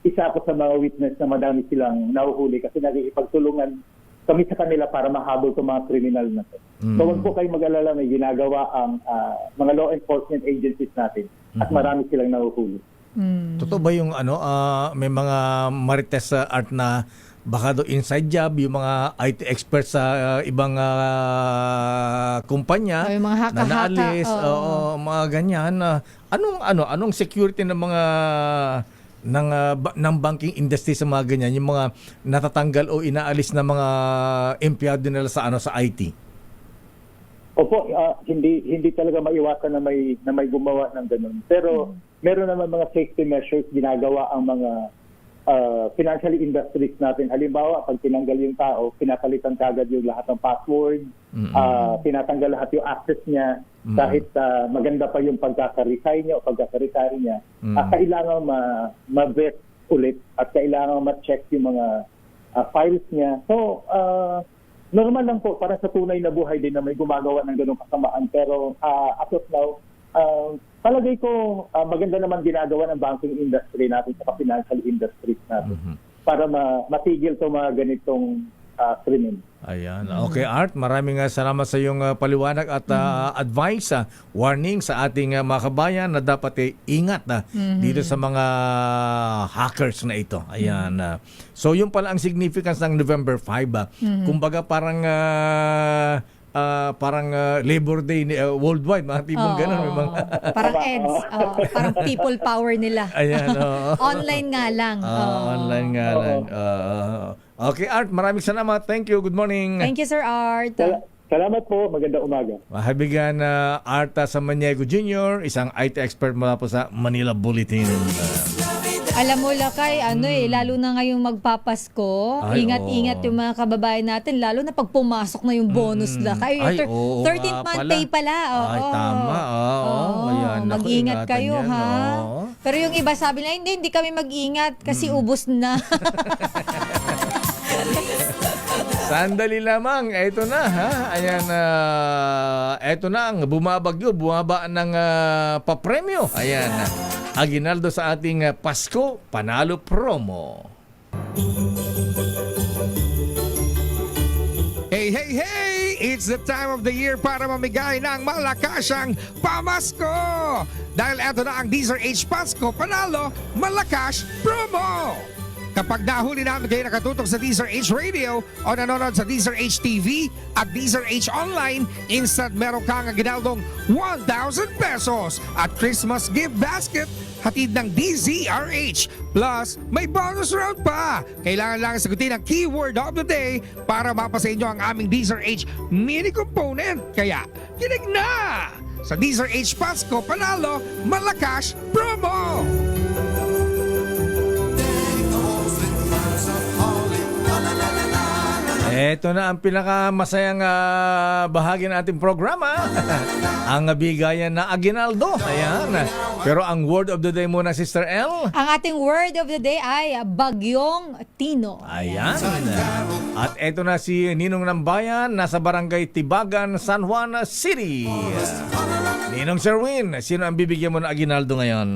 isa ako sa mga witness na madami silang nahuhuli kasi nakikipagtulungan kami sa kanila para mahabol itong mga kriminal na to. So huwag po kayo mag-alala, may ginagawa ang mga law enforcement agencies natin at marami silang nahuhuli. Totoo ba yung may mga marites art na baka do inside job yung mga IT experts sa ibang kumpanya O, yung mga na haka-haka, naalis, oo. mga ganyan. Anong security ng mga ng banking industry sa mga ganyan, yung mga natatanggal o inaalis na mga empleyado nila sa sa IT? Opo, hindi talaga maiwasan na may gumawa ng ganun. Pero meron naman mga safety measures ginagawa ang mga financial industries natin. Halimbawa, pag tinanggal yung tao, pinapalitan kagad yung lahat ng password, tinatanggal lahat yung access niya, kahit maganda pa yung pagkaka-resign niya o pagkaka-retire niya, kailangan ma-vet ulit at kailangan ma-check yung mga files niya. So, normal lang po para sa tunay na buhay din na may gumagawa ng ganong kasamaan. Pero as of now, palagay ko maganda naman ginagawa ng banking industry natin sa financial industries natin para matigil to mga ganitong krimen. Ayan. Okay, Art, maraming salamat sa iyong paliwanag at advice, warning sa ating mga kabayan na dapat ingat dito sa mga hackers na ito. Ayan. So, yun pala ang significance ng November 5. Kumbaga parang Labor Day worldwide, mga tipong ganun. May mga Parang EDS. Parang people power nila. Ayan, Online nga lang. online nga lang. Okay, Art, maraming salamat. Thank you. Good morning. Thank you, Sir Art. Salamat po. Magandang umaga. Mahabigan na Arta Samaniego Jr., isang IT expert mula po sa Manila Bulletin. Alam mo, Lakay, lalo na ngayong magpapasko, Ay, ingat-ingat yung mga kababayan natin, lalo na pag pumasok na yung bonus, Lakay. Ay, oo 13th nga month pala. pay pala. Ay, tama. Ayan. Naku, Mag-ingat ingatan kayo, yan, ha? oo. Pero yung iba sabi na, hindi kami mag-ingat kasi ubos na. Sandali lamang, eto na ha. Ayan, eto na ang bumabagyo, bumaba ng papremyo. Ayan, aginaldo sa ating Pasko Panalo Promo. Hey, hey, hey! It's the time of the year para mamigay ng malakasang pamasko! Dahil eto na ang Deezer H Pasko Panalo Malakas Promo! Kapag nahuli namin kayo nakatutok sa Deezer H Radio o nanonood sa Deezer H TV at Deezer H Online, instant meron kang ginaldong 1,000 pesos at Christmas gift basket hatid ng DZRH. Plus, may bonus round pa. Kailangan lang sagutin ang keyword of the day para mapasa inyo ang aming Deezer H mini component. Kaya, kinig na! Sa Deezer H Pasko Panalo Malakas Promo! Ito na ang pinakamasayang bahagi ng ating programa. Ang bigayan na aginaldo. Ayan. Pero ang word of the day muna, Sister L. Ang ating word of the day ay Bagyong Tino. Ayan. At ito na si Ninong ng Bayan, nasa Barangay Tibagan, San Juan City. Ninong Sherwin, sino ang bibigyan mo ng aginaldo ngayon?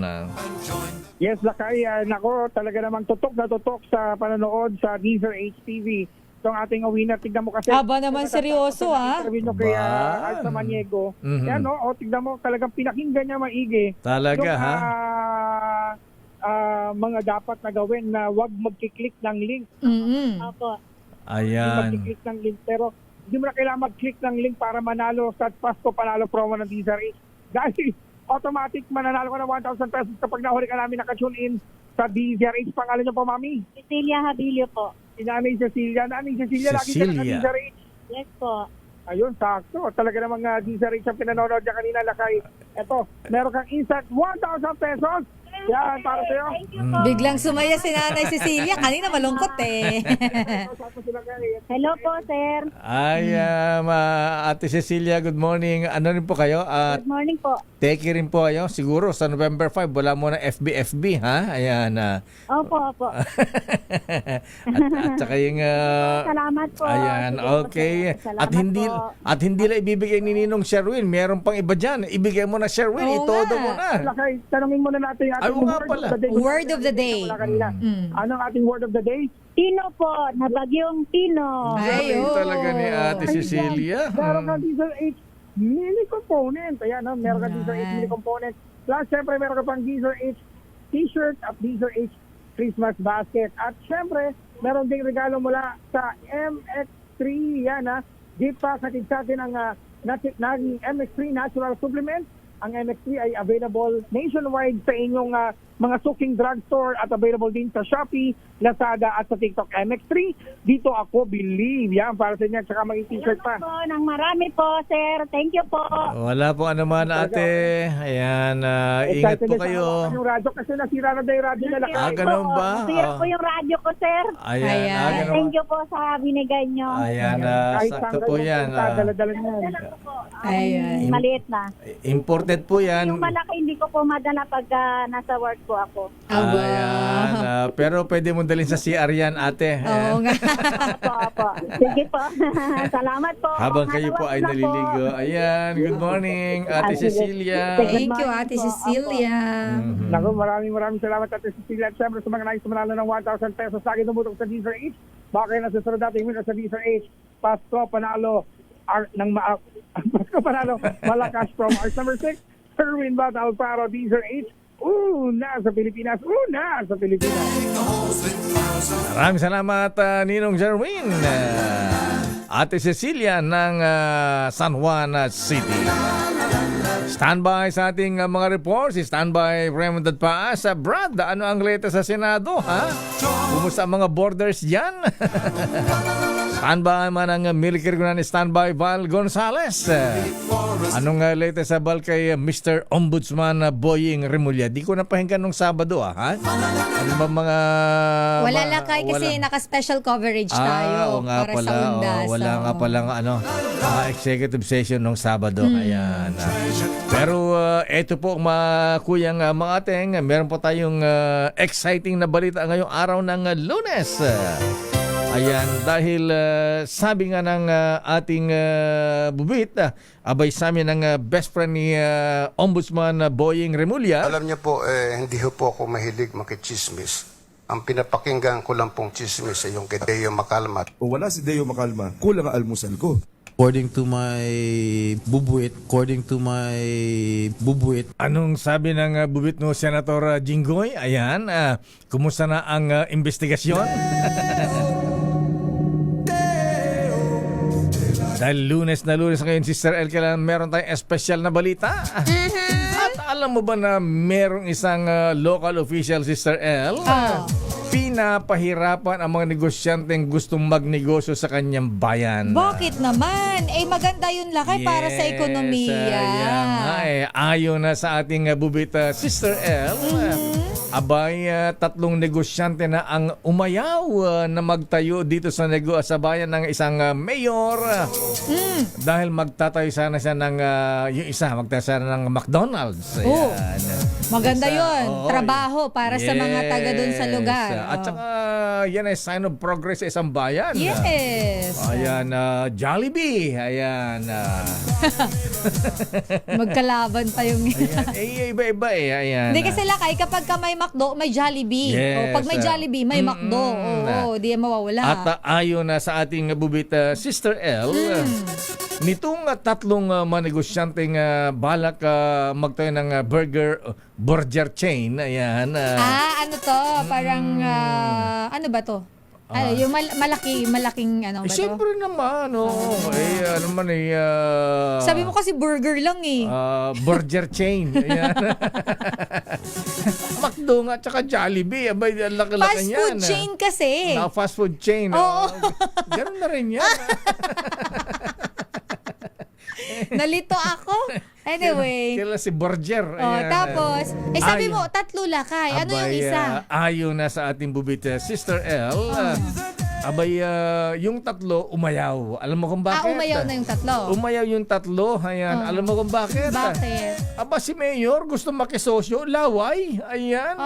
Yes, Lakay. Nako, talaga namang tutok na tutok sa panonood sa Deezer HTV. Itong ating winner, tignan mo kasi. Aba naman seryoso, ha? Interview nyo kay Art Samaniego. Yan, no? O, tignan mo, talagang pinakinggan niya maigi. Talaga, yung, ha? Mga dapat na gawin na wag magkiklik ng link. Mm-hmm. Apo. Ayan. Magkiklik ng link. Pero hindi mo na kailangan mag-click ng link para manalo sa Pasko Panalo promo ng DZRH. Dahil automatic mananalo ka ng 1,000 pesos kapag nahuli ka namin nakatune in sa DZRH. Pangalan niyo po, Mami? Cecilia Habilio po. Si Nanay Cecilia. Nanay Cecilia, lagi ka na sa DZRH. Yes po. Ayun, sakto. Talaga namang DZRH ang pinanonood niya kanina, Lakay. Eto, meron kang insert 1,000 pesos. Yan, para sa'yo. Biglang sumaya si Nanay Cecilia. Kanina malungkot eh. Hello po, sir. Ay, Ate Cecilia, good morning. Ano rin po kayo? Good morning po. Teki rin po kayo. Siguro sa November 5, wala mo na FB, ha? Ayan. Opo, opo. at saka yung... Salamat po. Ayan, Sige po, okay. sir. Salamat At hindi lang ibibigay ni Ninong Sherwin. Meron pang iba dyan. Ibigay mo na, Sherwin. Oo Itodo nga. mo na. Lakay, tanongin muna natin yung Ay, ating oo nga pala. Word of the day. Anong ating word of the day? Tino po, na bagyong Tino. Ay, Galing oo. talaga ni Ate Cecilia. Meron kang DZRH mini component. Ayan, no? Meron kang DZRH mini component. Plus, syempre, meron ka pang DZRH t-shirt at DZRH Christmas basket. At syempre, meron ding regalo mula sa MX3. Yan, ha? Gift pack natin sa atin ang MX3 Natural Supplement. Ang MX3 ay available nationwide sa inyong mga suking drugstore at available din sa Shopee, Lazada at sa TikTok. MX3, dito ako believe. Yan, para sa inyo. Tsaka maging t-shirt pa. Po, nang marami po, sir. Thank you po. Wala po anuman, Ate. Ayan, ingat po kayo. Yung radyo kasi nasira na yung radyo na Lakay. Ganun ba? Sira po yung radyo ko, sir. Ayan, ganun. Thank you po sa binigay nyo. Ayan, Kahit sakto saan po kayo yan. punta, dala-dala nyo. Ayan. Maliit na. Imported po yan. Yung malaki, hindi ko po madala pag nasa work po ako. Ayan, pero pwede mo dalhin sa CR yan, Ate. Oo nga. Opo, opo. Sige po. Salamat po. Habang kayo po ay naliligo. Ayan, good morning, Ate Cecilia. Thank you, Ate Cecilia. Naku, maraming salamat Ate Cecilia. At syempre sa mga nais manalo ng 1,000 pesos lagi tumutok sa DZRH. Baka kayo nasusunod natin winner sa DZRH. Pasko Panalo Pasko Panalo Malakas from Arts number 6. Erwin Bata Alfaro DZRH. Nasa Pilipinas. Nasa Pilipinas. Maraming salamat, Ninong Jerwin. Ate Cecilia ng San Juan City. Standby sa ating mga reports. Standby Raymond Paas. Brad, ano ang latest sa Senado? Ha? Kumusta ang mga borders dyan? Standby man ang Milky Gunan. Standby Val Gonzales. Anong latest sa bal kay Mr. Ombudsman Boying Remulla? Di ko napahinggan nung Sabado. Ha? Ano ba mga... Wala Lakay kasi naka-special coverage tayo oo nga para pala, sa Undas. wala nga palang executive session nung Sabado. Ayan. Pero eto po mga kuyang mga ateng, meron po tayong exciting na balita ngayong araw ng Lunes. Ayan, dahil sabi nga ng ating bubit, abay sa amin ng best friend ni Ombudsman Boying Remulla. Alam niyo po, hindi po ako mahilig makichismis. Ang pinapakinggan ko lang pong chismis ay yung kay Deo Macalma. Kung wala si Deo Macalma, kulang ang almusal ko. According to my bubuit. Anong sabi ng bubit no Senator Jinggoy? Ayan, kumusta na ang investigasyon? Dahil Lunes ngayon, Sister El, kailangan meron tayong espesyal na balita. At alam mo ba na merong isang local official, Sister El, pinapahirapan ang mga negosyanteng gustong magnegosyo sa kanyang bayan. Bakit naman? Maganda yun Lakay para sa ekonomiya. Ayon na sa ating bubit, Sister El, abay, 3 negosyante na ang umayaw na magtayo dito sa sa bayan ng isang mayor. Dahil magtatayo sana siya ng yung isa, magtatayo sana ng McDonald's. Maganda yun. Trabaho para sa mga taga doon sa lugar. At saka yan ay sign of progress sa isang bayan. Yes. Ayan, Jollibee. Ayan. Magkalaban pa yung... Iba-iba Ayan. Hindi kasi Lakay, kapag ka may McDo, may Jollibee. Yes. Pag may Jollibee, may McDo. Di yan mawawala. At ayon na sa ating bubit, Sister L, nitong 3 manegosyanteng balak magtayo ng burger chain. Ayan. Ano to? Parang, ano ba to? Yung malaking ano ba to? Siyempre naman, ano man Sabi mo kasi burger lang eh. burger chain. Ayan. McDo nga, tsaka Jollibee. Abay, ang laki-laki Fast niyan. food chain kasi. Fast food chain. Oo. Ganun na rin yan. Nalito ako. Anyway. Kailan si Burger. Tapos, sabi mo, 3 lakay. Ano yung isa? Ayon na sa ating bubita, Sister L. Abay, yung 3 umayaw. Alam mo kung bakit? Umayaw na yung 3. Umayaw yung 3. Ayan. Alam mo kung bakit? Bakit? Aba, si Mayor gusto makisosyo. Laway. Ayan.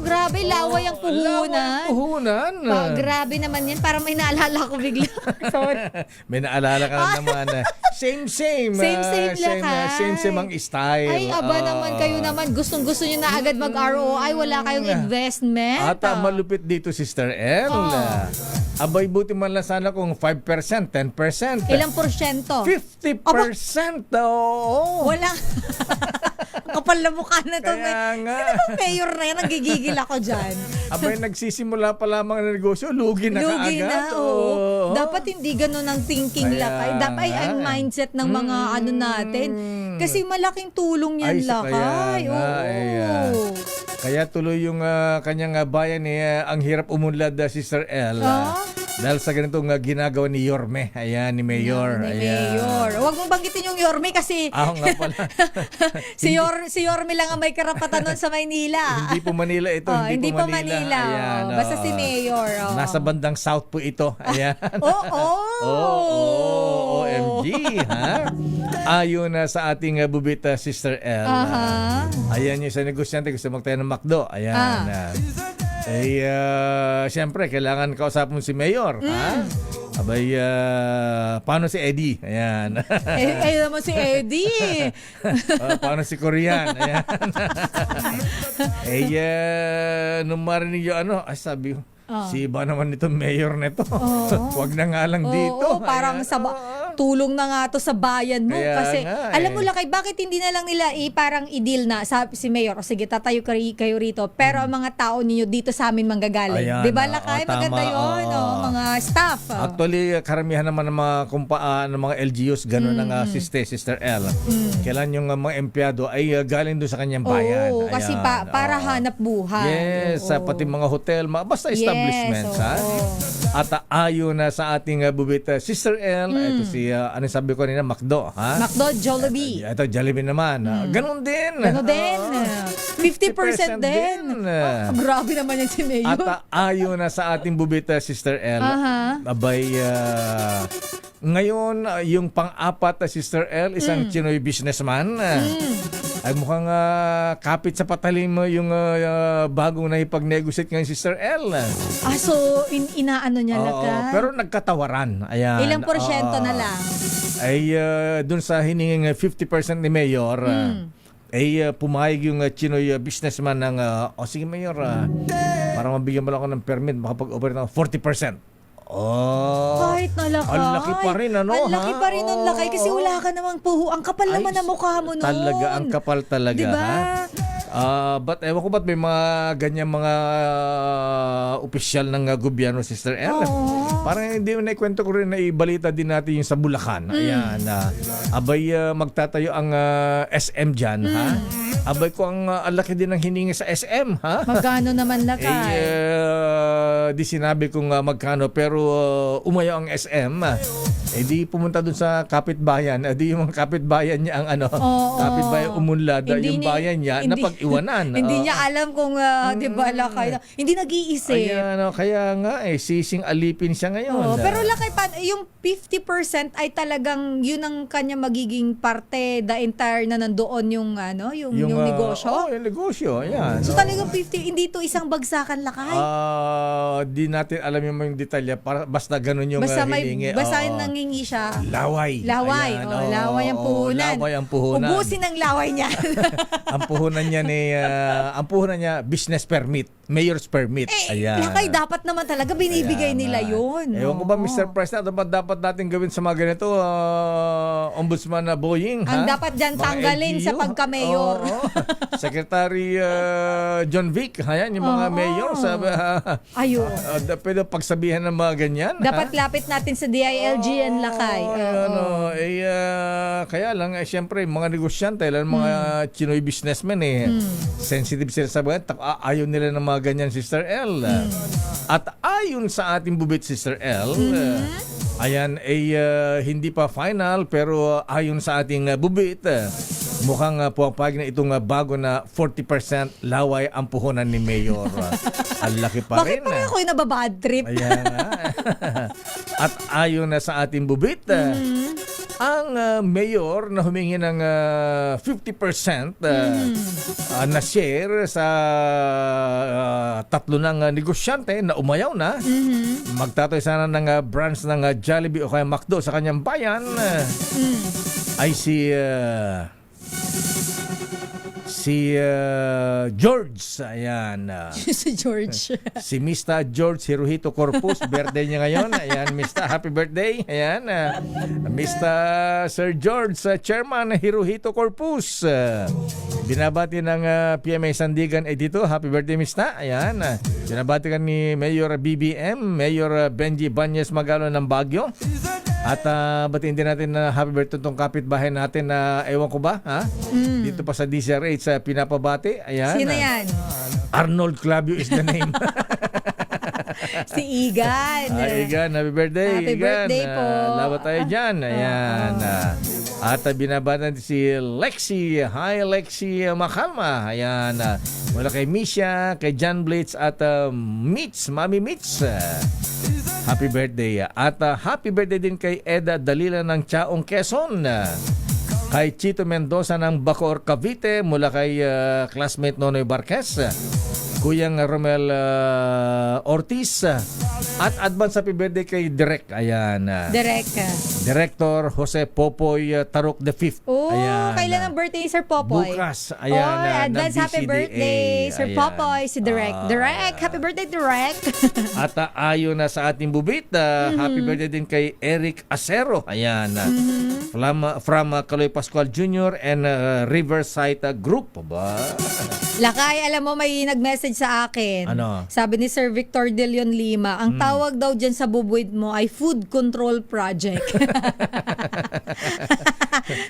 Grabe. Laway ang puhunan. Puhunan. Grabe naman yan. Parang may naalala ko bigla. Sorry. May naalala ka na naman. Same ang style. Ay, aba naman. Kayo naman. Gustong-gusto nyo na agad mag-ROI. Wala kayong investment. At malupit dito, Sister L. Abay, buti man lang sana kung 5%, 10%. Ilang porsyento? 50%. Oo. Walang... Kapal na mukha na to. Kaya nga. Mayor na yan. Nagigigil ako dyan. Abay, nagsisimula pa lamang ng negosyo, lugi na kaagad. Oo. Dapat hindi ganun ang thinking lakay. Dapat ang mindset ng mga ano natin. Kasi malaking tulong yan lakay. Kaya tuloy yung kanyang bayan ang hirap umunlad, Sister L. Dahil sa ganitong ginagawa ni Yorme. Ayan, ni Mayor. Mayor. Huwag mong banggitin yung Yorme kasi nga pala. si Yorme lang ang may karapatan nun sa Maynila. Hindi po Manila ito. Hindi po Manila. Ayan, basta si Mayor. Nasa bandang south po ito. Ayan. OMG. Ha? Ayon na sa ating bubita, Sister L. Ayan yung sa negosyante gusto magtayo ng McDo. Ayan. Siyempre, kailangan kausapin mo si Mayor. Ha? Abay, paano si Eddie? Ayan. Naman si Eddie. Paano si Korean? Ayan. Nung marinig yung sabi ko, si iba naman itong mayor nito. Huwag na nga lang dito. Parang tulong na nga to sa bayan mo. Kaya kasi, nga, alam mo lakay, bakit hindi na lang nila parang i-deal na si mayor, o sige, tatayo kayo rito, pero ang mga tao ninyo dito sa amin manggagaling. Ayan, diba lakay? Maganda yun. Mga staff. Actually, karamihan naman ng mga ng mga LGUs, gano'n ang Sister L. Kailan yung mga empleyado ay galing doon sa kanyang bayan. Kasi para hanap buhay. Yes, pati mga hotel, basta establishments. At ayon na sa ating bubita, Sister L, ito si, ano sabi ko nila, McDo. McDo, Jollibee. Ito, Jollibee naman. Ganun din. 50% din. Grabe naman yan si Mayor. At ayon na sa ating bubita, Sister L, abay, ngayon, yung pang-apat na Sister L, isang Chinoy businessman. Ay mukhang kapit sa patalim mo yung bagong naipag-negotiate ngayon Sister L. So inaano niya laka? Pero nagkatawaran. Ayan. Ilang porsyento na lang? Ay dun sa hiningin 50% ni Mayor, ay pumayag yung Chinoy businessman ng, sige Mayor, para mabigyan mo lang ako ng permit, makapag-operate ng 40%. Kahit nalakay. Ang laki pa rin, ano? Ang laki pa rin ng lakay kasi wala ka namang puho. Ang kapal naman ang mukha mo noon. Talaga, ang kapal talaga. Diba? But ewan ko ba't may mga ganyan mga opisyal ng gobyerno, Sister L. Parang hindi mo naikwento ko rin na ibalita din natin yung sa Bulacan. Ayan. Abay, magtatayo ang SM dyan, ha? Abay ko ang laki din ng hiningi sa SM, ha? Magkano naman lakay? Di sinabi kong magkano, pero umayaw ang SM. Di pumunta dun sa kapitbayan. Di yung kapitbayan niya ang kapitbayan umunlad. Yung bayan niya napag-iwanan. Hindi niya alam kung di ba lakay. Hindi nag-iisip. Ayan, kaya nga sising alipin siya ngayon. Pero lakay pa, yung 50% ay talagang yun ang kanya magiging parte, the entire na nandoon yung negosyo. Yung negosyo, ayan. So talagang 50, hindi to isang bagsakan lakay. Di natin alam yung detalye, basta ganun yung hiningi. Basta nang mangingi siya. Laway. Laway. Ayan, Laway ang puhunan. Laway ang puhunan. Ubusin ang laway niya. Ang puhunan niya business permit, mayor's permit. Ayan. Lakay, dapat naman talaga binibigay nila yun. Ewan ko ba, Mr. President, dapat natin gawin sa mga ganito, Ombudsman na Boying, Ang ha? dapat dyan Mga tanggalin LGU. sa pagka-mayor. Oo. Secretary John Vic, ayan, yung mga mayor, Ayo. pwede pagsabihan ng mga ganyan. Dapat lapit natin sa DILG and Lakay. Kaya lang, syempre, mga negosyante, mga Chinoy businessmen, sensitive sila sa mga, ayaw nila ng mga ganyan, Sister L. At ayon sa ating bubit, Sister L, ayan, hindi pa final, pero ayon sa ating bubit, mukhang puwapag na itong bago na 40% laway ang puhunan ni Mayor. Ang laki pa rin. Bakit parang ako'y nababad trip? Ayan. At ayon na sa ating bubit, ang mayor na humingi ng 50% na share sa tatlo ng negosyante na umayaw na, magtatoy sana ng branch ng Jollibee o kaya McDo sa kanyang bayan, ay si George. Ayan. Si George. Si Mr. George Hirohito Corpus. Birthday niya ngayon. Ayan, Mr. Happy birthday. Ayan. Mr. Sir George, Chairman Hirohito Corpus. Binabati ng PMA Sandigan dito. Happy birthday, Mr. Ayan. Binabati ka ni Mayor BBM, Mayor Benji Banyes Magalo ng Baguio. At batiin din natin na happy birthday itong kapitbahay natin na ewan ko ba, ha? Dito pa sa DCRH sa pinapabati. Ayan. Sino yan? Arnold Clavio is the name. Si Igan. Igan, happy birthday. Happy Igan. birthday po. Labat tayo dyan. Ayan. At binabatan si Lexi. Hi, Lexi Makalma. Ayan. Mula kay Misha, kay John Blitz at Mitch, Mami Mitch. Happy birthday. At happy birthday din kay Eda Dalila ng Chaong Quezon. Kay Chito Mendoza ng Bacoor, Cavite. Mula kay classmate Nonoy Barquez. Kuyang Romel Ortiz. At advance happy birthday kay Direk. Ayan. Director Jose Popoy Tarok the Fifth. Oh, ayan. kailan ang birthday ni Sir Popoy? Bukas. Ayan. Advance happy birthday, Sir Popoy, si Direk. Direk, happy birthday, Direk. At ayon na sa ating bubit, happy birthday din kay Eric Acero. Ayan. From Kaloy Pascual Jr. and Riverside Group. Lakay, alam mo, may nag-message sa akin. Ano? Sabi ni Sir Victor De Leon Lima, ang tawag daw dyan sa bubuid mo ay Food Control Project.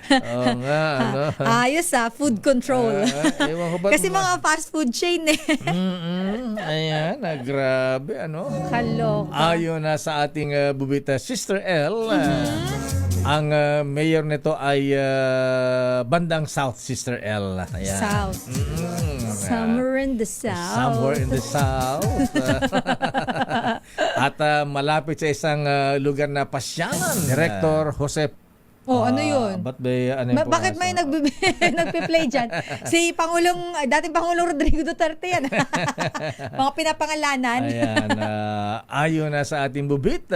Oo nga, ano? Ayos food control. Ewan ko ba Kasi mga fast food chain Ayan, grabe, ano? Kaloka. Ayon na sa ating bubita, Sister L, ang mayor nito ay bandang South, Sister L. Ayan. South. Somewhere in the South. Somewhere in the South. At malapit sa isang lugar na pasyalan. Director Jose. Ano yun? Bakit may nagpi-play dyan? Si dating Pangulong Rodrigo Duterte yan. Mga pinapangalanan. Ayan. Ayon na sa ating bubit,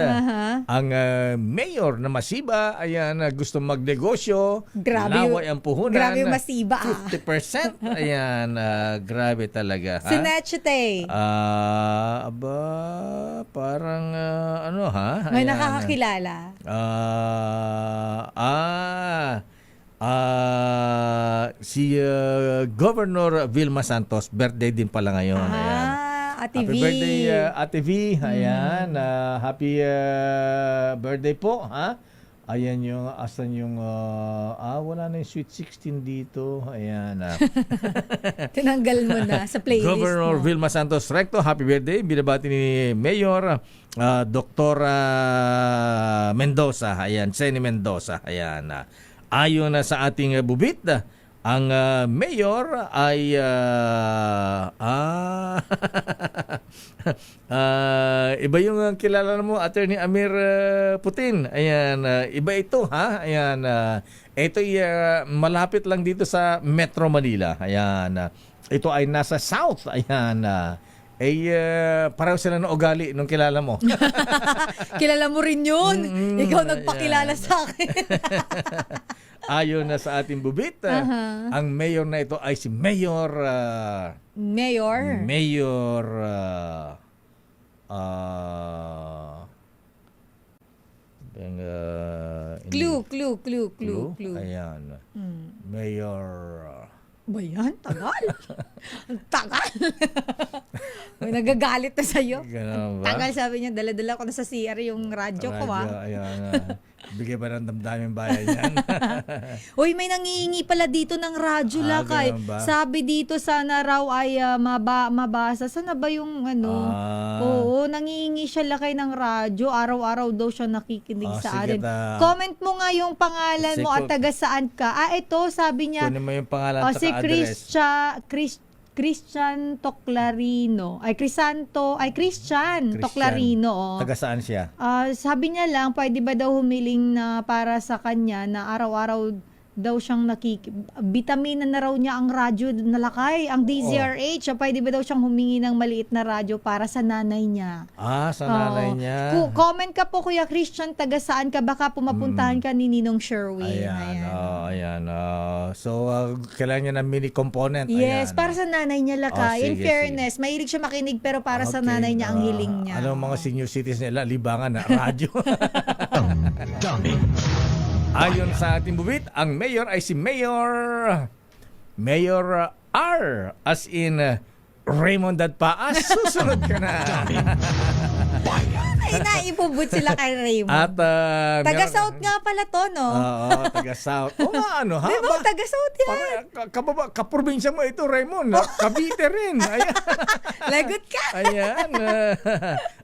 ang mayor na Masiba, ayan, gusto magnegosyo. Laway ang puhunan. Grabe yung Masiba. 50%. Ayan, grabe talaga. Si Nechete. Parang May nakakakilala. Si Governor Vilma Santos, birthday din pala ngayon. Ayan. Ate V. Happy birthday, Ate V. Ayan. Happy birthday po. Ha? Ayan yung, asan yung, wala na yung Sweet 16 dito. Ayan. Tinanggal mo na sa playlist Governor mo. Vilma Santos Recto, happy birthday. Binabati ni Mayor Dr. Mendoza. Ayan, Seni Mendoza. Ayan. Ayon na sa ating bubit, ang mayor ay iba yung kilala mo, Attorney Amir Putin. Ayan, iba ito, ha? Ayan, ito ay malapit lang dito sa Metro Manila. Ayan, ito ay nasa South. Ayan, pareho sila ng ugali nung kilala mo. Kilala mo rin yun. Ikaw nagpakilala sa akin. Ayon na sa ating bubit, ang mayor na ito ay si Mayor Clue. Ayan. Mayor Ba yan? Tagal. Ang tagal. May nagagalit na sa'yo. Ganun ba? Tagal, sabi niya, dala-dala ko na sa CR yung radyo ko, Ayan. Bigay ba ng damdamin bayan yan? Uy, may nangihingi pala dito ng radyo, Lakay. ganun ba? Sabi dito, sana raw ay mabasa. Sana ba yung Oo, nangihingi siya, Lakay, ng radyo. Araw-araw daw siya nakikinig sa sige atin. ta. Comment mo nga yung pangalan mo at taga saan ka. Ito, sabi niya. Kunin mo yung pangalan at si address. Christian Toclarino. Christian Toclarino. Taga saan siya? Sabi niya lang, pwede ba daw humiling na para sa kanya na araw-araw daw siyang vitamina na raw niya ang radyo na Lakay, ang DZRH. Pwede ba daw siyang humingi ng maliit na radyo para sa nanay niya? Sa nanay niya. Comment ka po, Kuya Christian, taga saan ka? Baka pumapuntahan ka ni Ninong Sherwin. Ayan. So, kailangan niya ng mini component. Yes, para sa nanay niya, Lakay. In fairness, mahilig siya makinig pero para sa nanay niya ang hiling niya. Ano mga senior citizens nila, libangan na radyo. Ayon sa ating bubit, ang mayor ay si Mayor R, as in Raymond Dadpaas. Susunod ka na. Ay, naipubut sila kay Raymond. At taga-South nga pala to, no? Oo, taga-South. Oo nga, ano, ha? Di ba, taga-South yan? Kaprobinsya mo ito, Raymond. Cavite rin. Ayan. Lagot ka. Ayan.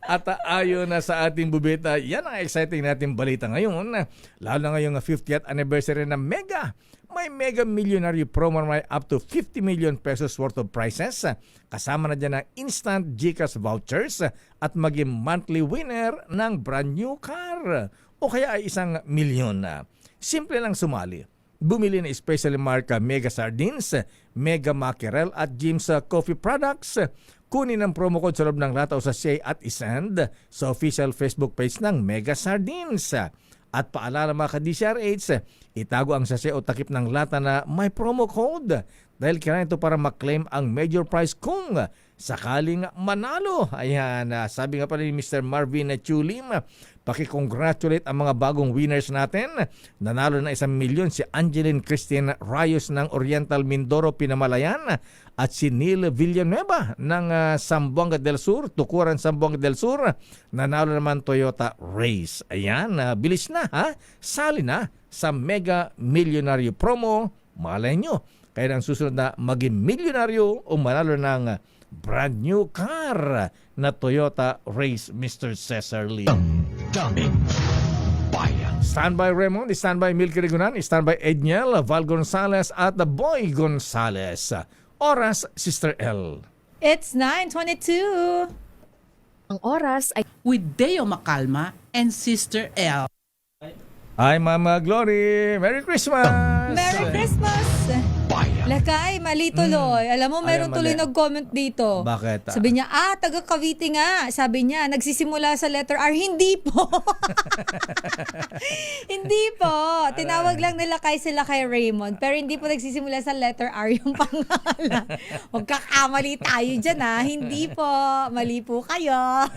At ayon na sa ating bubita, yan ang exciting natin balita ngayon. Lalo na ngayong 50th anniversary ng Mega. May Mega Millionaire promo na may up to 50 million pesos worth of prizes. Kasama na dyan ang instant GCash vouchers at maging monthly winner ng brand new car. O kaya ay 1 milyon. Simple lang sumali. Bumili ng specially marka Mega Sardines, Mega Mackerel at Jim's Coffee Products. Kunin ang promo code sa loob ng lata o sa sachet at isend sa official Facebook page ng Mega Sardines. At paalala mga ka-DCRH, itago ang sachet o takip ng lata na may promo code dahil kailangan ito para maklaim ang major prize kung sakaling manalo. Ayan, sabi nga pala ni Mr. Marvin Chulim, paki-congratulate ang mga bagong winners natin. Nanalo na 1 milyon si Angeline Christine Rayos ng Oriental Mindoro, Pinamalayan at si Neil Villanueva ng Zamboanga del Sur, Tukuran, Zamboanga del Sur. Nanalo naman Toyota Race. Ayan, bilis na ha. Sali na sa Mega Millionaire promo. Malay nyo, kaya ang susunod na maging milyonaryo o manalo ng brand new car na Toyota Race, Mr. Cesar Lee. Standby Raymond, standby Milky Rigunan, standby Edniel, Val Gonzalez at the Boy Gonzalez. Oras, Sister L. It's 9:22. Ang oras ay with Deo Macalma and Sister L. Hi, Mama Glory. Merry Christmas! Merry Christmas! Lakay, mali tuloy. Alam mo, meron Mali. tuloy nag-comment dito. Bakit? Sabi niya, taga Cavite nga. Sabi niya, nagsisimula sa letter R. Hindi po. Hindi po. Tinawag lang nila sila kay Raymond. Pero hindi po nagsisimula sa letter R yung pangalan. Huwag kakamali tayo dyan ha. Hindi po. Mali po kayo.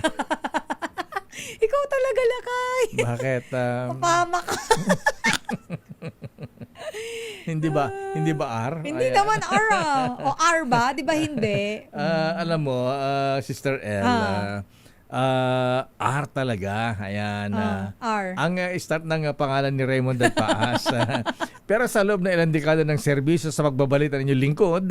Ikaw talaga, Lakay. Bakit? Mapama ka. Hindi ba R? Hindi naman R O R ba? Di ba hindi? Alam mo, Sister L, R talaga. Ayan. R. Ang start ng pangalan ni Raymond Dadpaas. Pero sa loob na ilang dekada ng serbisyo sa pagbabalita ng inyong lingkod,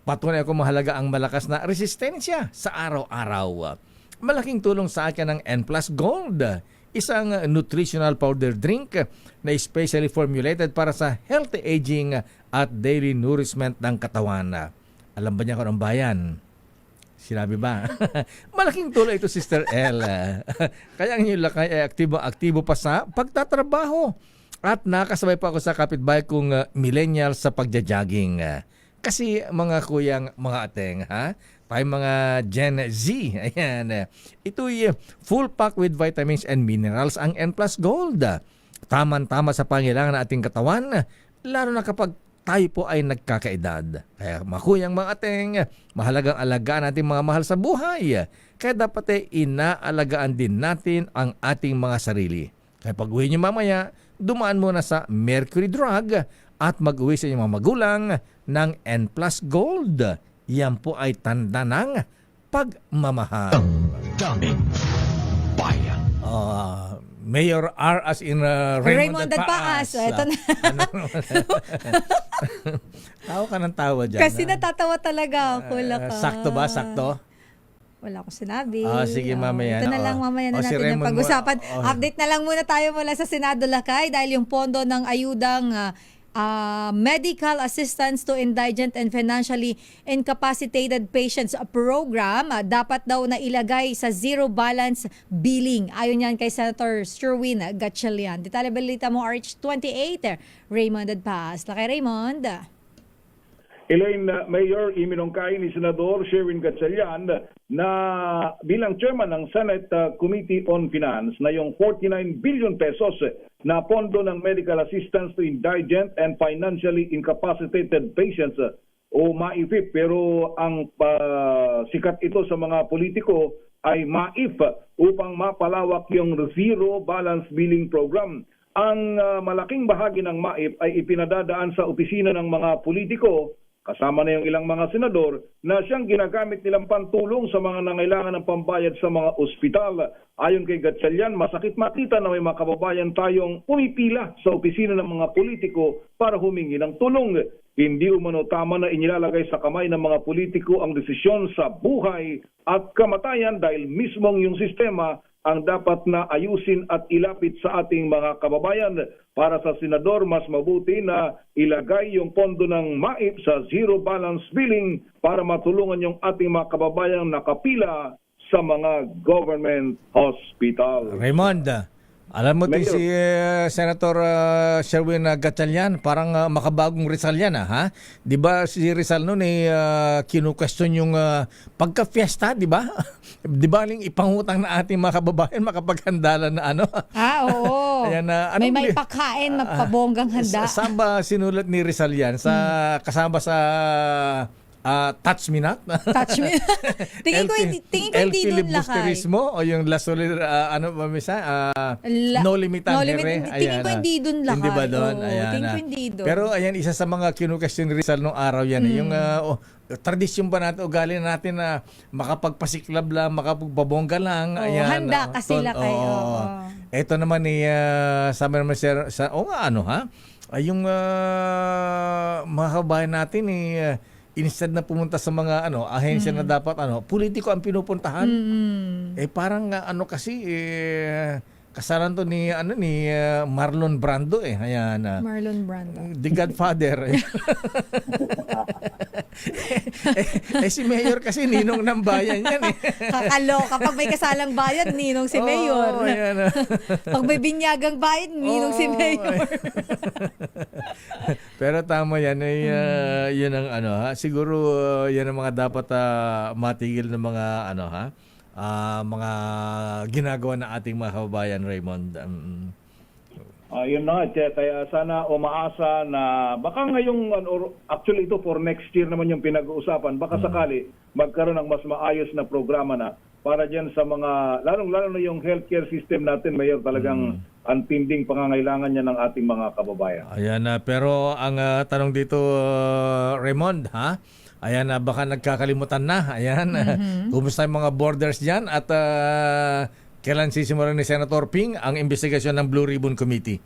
patunay ako mahalaga ang malakas na resistensya sa araw-araw. Malaking tulong sa akin ng N+ Gold, isang nutritional powder drink na specially formulated para sa healthy aging at daily nourishment ng katawan. Alam ba niya kung anong bayan? Sinabi ba? Malaking tulong ito, Sister L. Kaya ang inyong lakay ay aktibo pa sa pagtatrabaho. At nakasabay pa ako sa kapitbahay kong millennial sa pagja-jogging. Kasi mga kuyang, mga ateng, ha? Tayo mga Gen Z, ayan. Ito'y full pack with vitamins and minerals ang N Plus Gold. Taman-tama sa pangailangan ng ating katawan, lalo na kapag tayo po ay nagkakaedad. Kaya makuyang mga ateng, mahalagang alagaan natin mga mahal sa buhay. Kaya dapat inaalagaan din natin ang ating mga sarili. Kaya pag-uwi nyo mamaya, dumaan muna sa Mercury Drug at mag-uwi sa inyong mga magulang ng N Plus Gold. Yan po ay tanda ng pagmamahal. Daming bayan. Mayor R as in Raymond at Paas. Ito na. Tawa ka ng tawa dyan. Kasi natatawa talaga ako. Sakto ba? Sakto? Wala akong sinabi. Sige, mamaya. Ito na lang, mamaya na si natin yung Raymond pag-usapan. Update na lang muna tayo mula sa Senado Lakay dahil yung pondo ng ayudang medical assistance to indigent and financially incapacitated patients program dapat daw na ilagay sa zero balance billing. Ayon yan kay Senator Sherwin Gatchalian. Detalye balita mo RH28, Raymond Adpaz. Lakay Raymond. Elaine, Mayor iminungkay ni Senador Sherwin Gatchalian na bilang chairman ng Senate Committee on Finance na yung 49 billion pesos na pondo ng medical assistance to indigent and financially incapacitated patients o MAIFIP. Pero ang sikat ito sa mga politiko ay MAIF upang mapalawak yung zero balance billing program. Ang malaking bahagi ng MAIF ay ipinadadaan sa opisina ng mga politiko kasama na yung ilang mga senador na siyang ginagamit nilang pantulong sa mga nangailangan ng pambayad sa mga ospital. Ayon kay Gatchalian, masakit makita na may mga kababayan tayong pumipila sa opisina ng mga politiko para humingi ng tulong. Hindi umano tama na inilalagay sa kamay ng mga politiko ang desisyon sa buhay at kamatayan dahil mismong yung sistema ang dapat na ayusin at ilapit sa ating mga kababayan. Para sa senador, mas mabuti na ilagay yung pondo ng MAIP sa zero balance billing para matulungan yung ating mga kababayan nakapila sa mga government hospital. Raymond, alam mo din si Senator Sherwin Gatchalian, parang makabagong Rizal yan, ha? Di ba si Rizal noon kinu-question yung pagka-fiesta, di ba? Di ba aling ipangutang na ating mga kababayan makapaghandalan na ano? Oo. Ayan, may pagkain, mapabonggang handa. Saan ba sinulat ni Rizal yan? Kasama sa Touch Me Not? Touch Me. tingin ko hindi doon lakay. O yung La Soledad, No Limit ang Here. Tingin ko hindi doon lakay. Hindi ba doon? Tingin ko hindi doon. Pero ayan, isa sa mga kinukasyon ni Rizal nung araw yan. Yung tradisyon ba natin, ugali natin na makapagpasiklab lang, makapagpabongga lang. Ayan, handa kasi lakay. Ito naman sabi naman sa yung mga kabayan natin instead na pumunta sa mga ahensya na dapat politiko ang pinupuntahan. Parang kasi kasalan to ni Marlon Brando Ayan. Marlon Brando. The Godfather. Si Mayor kasi ninong ng bayan yan Kakaloka. Kapag may kasalang bayan, ninong si Mayor. Pag may binyagang bayan, ninong si Mayor. Pero tama yan. Yan ang siguro yan ang mga dapat matigil ng mga mga ginagawa ng ating mga kababayan, Raymond. Yun na nga, kaya sana umaasa na baka ngayong, actually ito for next year naman yung pinag-uusapan, baka sakali magkaroon ng mas maayos na programa na para dyan sa mga, lalong-lalo na yung healthcare system natin, Mayor, talagang antinding pangangailangan niya ng ating mga kababayan. Ayan, pero ang tanong dito, Raymond, ayan, baka nagkakalimutan na. Ayan, kumusta yung mga borders dyan? At kailan sisimulan ni Senator Ping ang investigasyon ng Blue Ribbon Committee?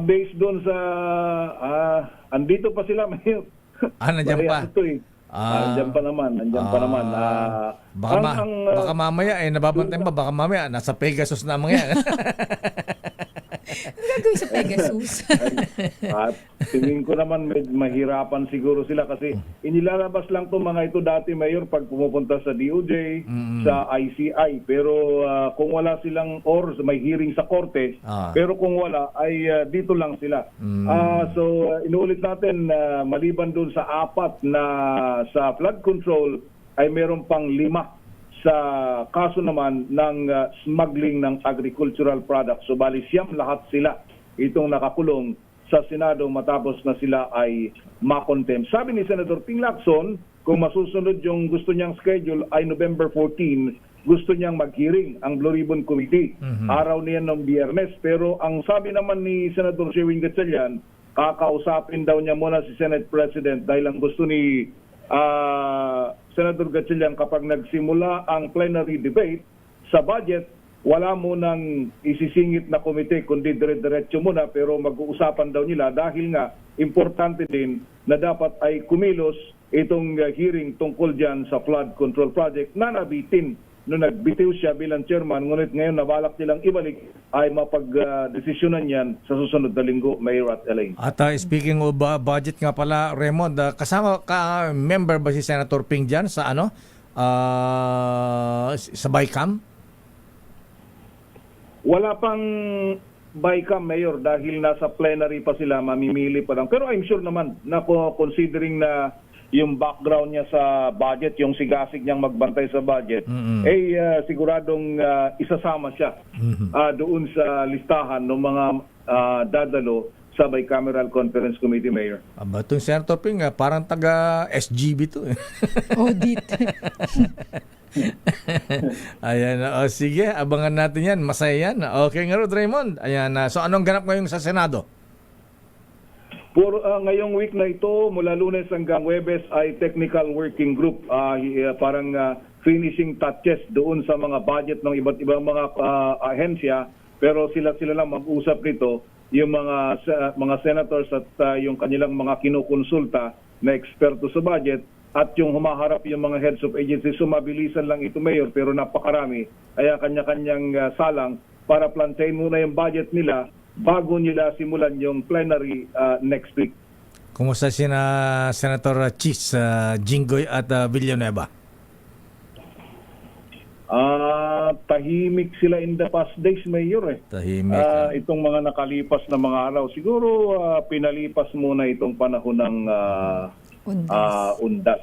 Based doon sa... andito pa sila, Mayor. Nandiyan pa? Nandiyan pa naman. Baka mamaya, nababantay pa, baka mamaya, nasa Pegasus na mga yan. Ano gagawin sa Pegasus? At tingin ko naman mahirapan siguro sila kasi inilalabas lang to mga ito dati, Mayor, pag pumupunta sa DOJ, sa ICI. Pero kung wala silang or may hearing sa korte, pero kung wala ay dito lang sila. So inuulit natin, maliban dun sa 4 na sa flood control, ay meron pang 5 sa kaso naman ng smuggling ng agricultural products. So bali siyam lahat sila itong nakakulong sa Senado matapos na sila ay makontempt. Sabi ni Senator Ping Lacson, kung masusunod yung gusto niyang schedule ay November 14, gusto niyang mag-hearing ang Blue Ribbon Committee. Araw niyan ng Biyernes. Pero ang sabi naman ni Senator Sherwin Gatchalian, kakausapin daw niya muna si Senate President dahil ang gusto ni Senator Gatchalian, kapag nagsimula ang plenary debate sa budget, wala munang isisingit na komite kundi dire-diretso muna, pero mag-uusapan daw nila dahil nga importante din na dapat ay kumilos itong hearing tungkol dyan sa flood control project na nabitin nung nagbitiw siya bilang chairman, ngunit ngayon nabalak nilang ibalik ay mapag-desisyonan yan sa susunod na linggo, Mayor at Elaine. At speaking of budget nga pala, Raymond, kasama ka, member ba si Senator Ping dyan sa ano? Sa BICAM? Wala pang BICAM, Mayor, dahil nasa plenary pa sila, mamimili pa lang. Pero I'm sure naman na considering na yung background niya sa budget, yung sigasig niyang magbantay sa budget, siguradong isasama siya doon sa listahan ng mga dadalo sa Bicameral Conference Committee, Mayor. Aba, itong Senator Ping, parang taga-SGB to. Audit. Ayan, sige, abangan natin yan. Masaya yan. Okay nga Rod, Raymond. Ayan, so anong ganap ngayon sa Senado? Ngayong week na ito, mula Lunes hanggang Huwebes ay technical working group, parang finishing touches doon sa mga budget ng iba't ibang mga ahensya, pero sila lang mag-usap nito, yung mga senators at yung kanilang mga kinukonsulta na eksperto sa budget, at yung humaharap yung mga heads of agencies. Sumabilisan lang ito, Mayor, pero napakarami, kaya kanya-kanyang salang para plantayin muna yung budget nila bago nila simulan yung plenary next week. Kumusta sina Senator Chis, Jinggoy at Villanueva? Tahimik sila in the past days, Mayor. Tahimik. Itong mga nakalipas na mga araw. Siguro pinalipas muna itong panahon ng undas.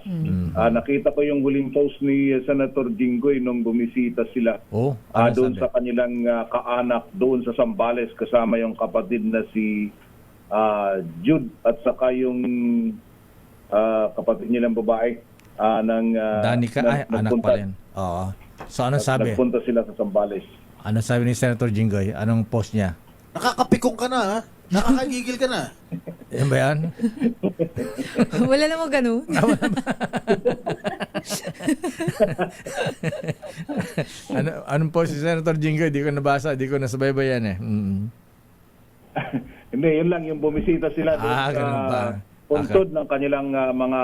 Nakita ko yung huling post ni Senator Jinggoy nung bumisita sila doon sa kanilang kaanak doon sa Zambales, kasama yung kapatid na si Jude at saka yung kapatid nilang babae ng Danica, anak pa rin. Oo. So anong sabi? Nagpunta sila sa Zambales. Ano sabi ni Senator Jinggoy? Anong post niya? Nakakapikong ka na, ha? Nakakagigil ka na. Yan ba yan? Wala namang ganun. Anong post si Senator Jinggoy? Di ko nabasa, di ko nasabaybayan eh. Hindi, yun lang yung bumisita sila doon ganun ba? puntod ng kanilang mga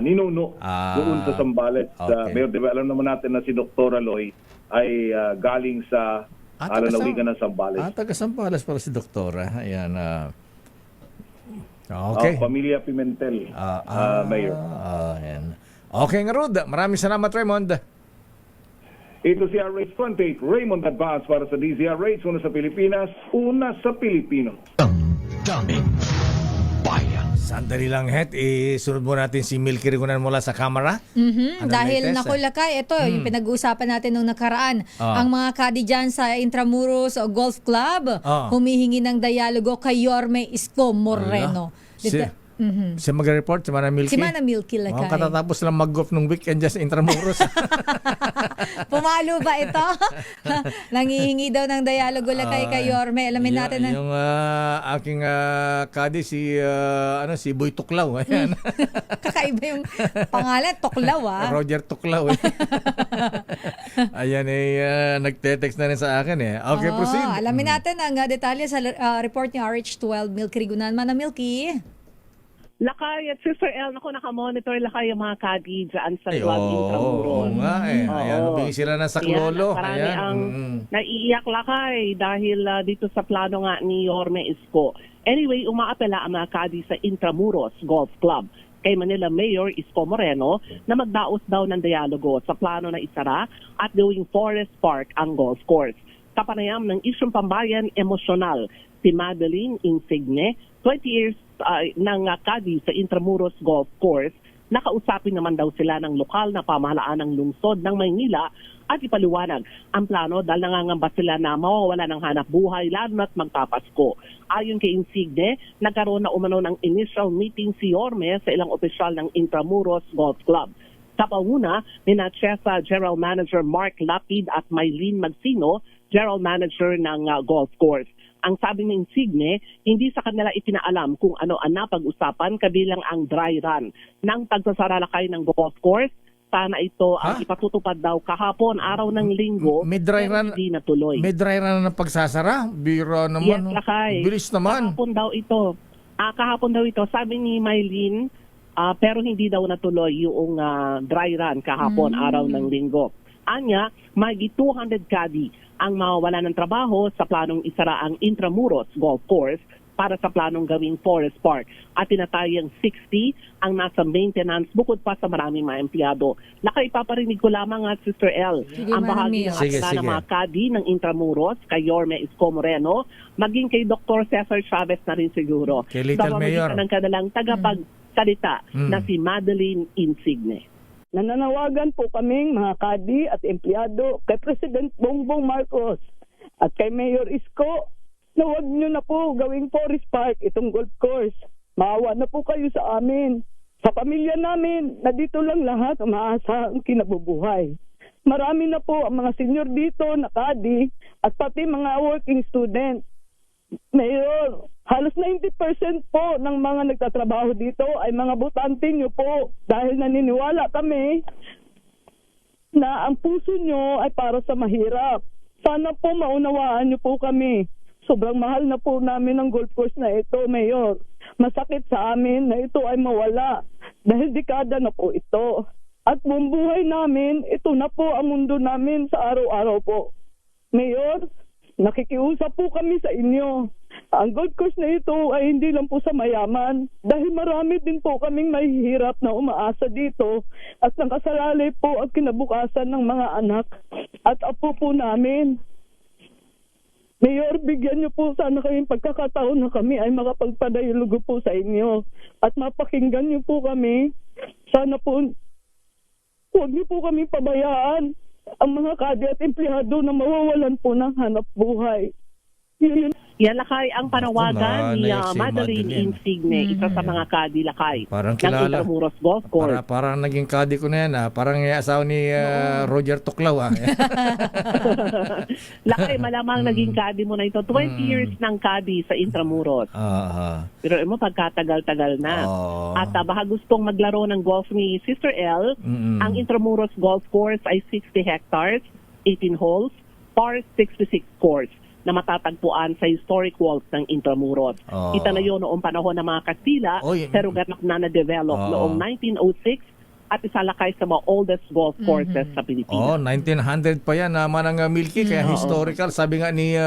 ninuno doon sa Zambales. Mayor, di ba, alam naman natin na si Dr. Aloy ay galing sa alalawigan ng Zambales. Taga Zambales para si Doktora. Ayan. Okay. Pamilya Pimentel, Mayor. Ayan. Okay nga, Rod. Maraming salamat, Raymond. Ito si RH 28, Raymond Advance para sa DZRH, una sa Pilipinas, una sa Pilipino. Daming bayan. Sandali lang, Het. Sunod mo natin si Milky Rigunan mula sa kamera. Dahil nakulakay, ito yung pinag-uusapan natin nung nakaraan. Ang mga kadi dyan sa Intramuros Golf Club, humihingi ng dialogo kay Yorme Isko Moreno. Siya mag-report, si Mana Milky? Si Mana Milky Lakay. Katatapos lang mag-golf nung weekend dyan sa Intramuros. Pumalo ba ito? Nangihingi daw ng dialogo Lakay kay Yorme. Alamin natin na. Yung aking kadi, si Boy Tuklaw. Ayan. Kakaiba yung pangalan, Tuklaw Roger Tuklaw. Ayan nagte-text na rin sa akin Okay, proceed. Alamin natin ang detalye sa report ni RH12 Milky Rigunan. Mana Milky? Lakay at Sister El, naku, nakamonitor lakay yung mga kadi dyan sa Ay, Club oo Intramuros. nga eh. Ayan, Oo. humingi sila ng saklolo. Ayan, marami Ayan. ang naiiyak lakay dahil dito sa plano nga ni Yorme Isko. Anyway, umaapela ang mga kadi sa Intramuros Golf Club kay Manila Mayor Isko Moreno na magdaos daw ng dialogo sa plano na isara at gawing Forest Park ang golf course. Kapanayam ng isyong pambayan emosyonal si Madeline Insigne, 20 years ng kadi sa Intramuros Golf Course. Nakausapin naman daw sila ng lokal na pamahalaan ng lungsod ng Maynila at ipaliwanag ang plano dahil nangangamba sila na mawawala ng hanap buhay lalo na't magpapasko. Ayon kay Insigne, nagkaroon na umano ng initial meeting si Yorme sa ilang opisyal ng Intramuros Golf Club. Sa panguna ni Chesa General Manager Mark Lapid at Mylene Magsino, General Manager ng golf course. Ang sabi ng Insigne, hindi sa kanila itinaalam kung ano ang napag-usapan kabilang ang dry run ng pagsasaralakay ng golf course. Sana ito ang ipatutupad daw kahapon, araw ng linggo, may dry run, hindi natuloy. May dry run ng pagsasara? Biro naman. Yes, lakay. Bilis naman. Kahapon daw ito. Sabi ni Mylene, pero hindi daw natuloy yung dry run kahapon, araw ng linggo. Anya, may 200 kadi ang mawawala ng trabaho sa planong isara ang Intramuros Golf Course para sa planong gawing Forest Park. At tinatayang 60 ang nasa maintenance bukod pa sa maraming mga empleyado. Nakaipaparinig ko lamang at Sister L, ang bahagi ng akda ng mga kadi ng Intramuros kay Yorme Isko Moreno, maging kay Dr. Cesar Chavez na rin siguro. Kay Little Mayor. Ng kanilang tagapagsalita na si Madeline Insigne. Nananawagan po kaming mga kadi at empleyado kay President Bongbong Marcos at kay Mayor Isko na huwag nyo na po gawing Forest Park itong golf course. Maawa na po kayo sa amin. Sa pamilya namin, na dito lang lahat umaasa ang kinabubuhay. Marami na po ang mga senior dito na kadi at pati mga working student. Mayor, halos 90% po ng mga nagtatrabaho dito ay mga butante nyo po dahil naniniwala kami na ang puso nyo ay para sa mahirap. Sana po maunawaan nyo po kami. Sobrang mahal na po namin ang golf course na ito, Mayor. Masakit sa amin na ito ay mawala dahil dekada na po ito. At buong buhay namin, ito na po ang mundo namin sa araw-araw po. Mayor, nakikiusap po kami sa inyo. Ang golf course na ito ay hindi lang po sa mayaman dahil marami din po kaming mahihirap na umaasa dito at nakasalalay po ang kinabukasan ng mga anak at apo po namin. Mayor, bigyan niyo po sana kaming pagkakataon na kami ay makapagpadayulugo po sa inyo at mapakinggan niyo po kami. Sana po, huwag niyo po kami pabayaan ang mga kadi at empleyado na mawawalan po ng hanap buhay. Yan lakay ang panawagan ni Madeline Insigne, isa sa mga kadi lakay parang ng kilala. Intramuros Golf Course. Parang naging kadi ko na yan. Parang asawa ni Roger Tuklaw. Lakay, malamang naging kadi mo na ito. 20 years ng kadi sa Intramuros. Pero mo pagkatagal-tagal na. At baka gustong maglaro ng golf ni Sister L, ang Intramuros Golf Course ay 60 hectares, 18 holes, par 66 course na matatagpuan sa historic walls ng Intramuros. Kita na yun noong panahon ng mga Kastila, pero ganap na na-develop noong 1906 at isalakay sa mga oldest golf courses sa Pilipinas. 1900 pa yan naman ang Milky, kaya historical. Sabi nga ni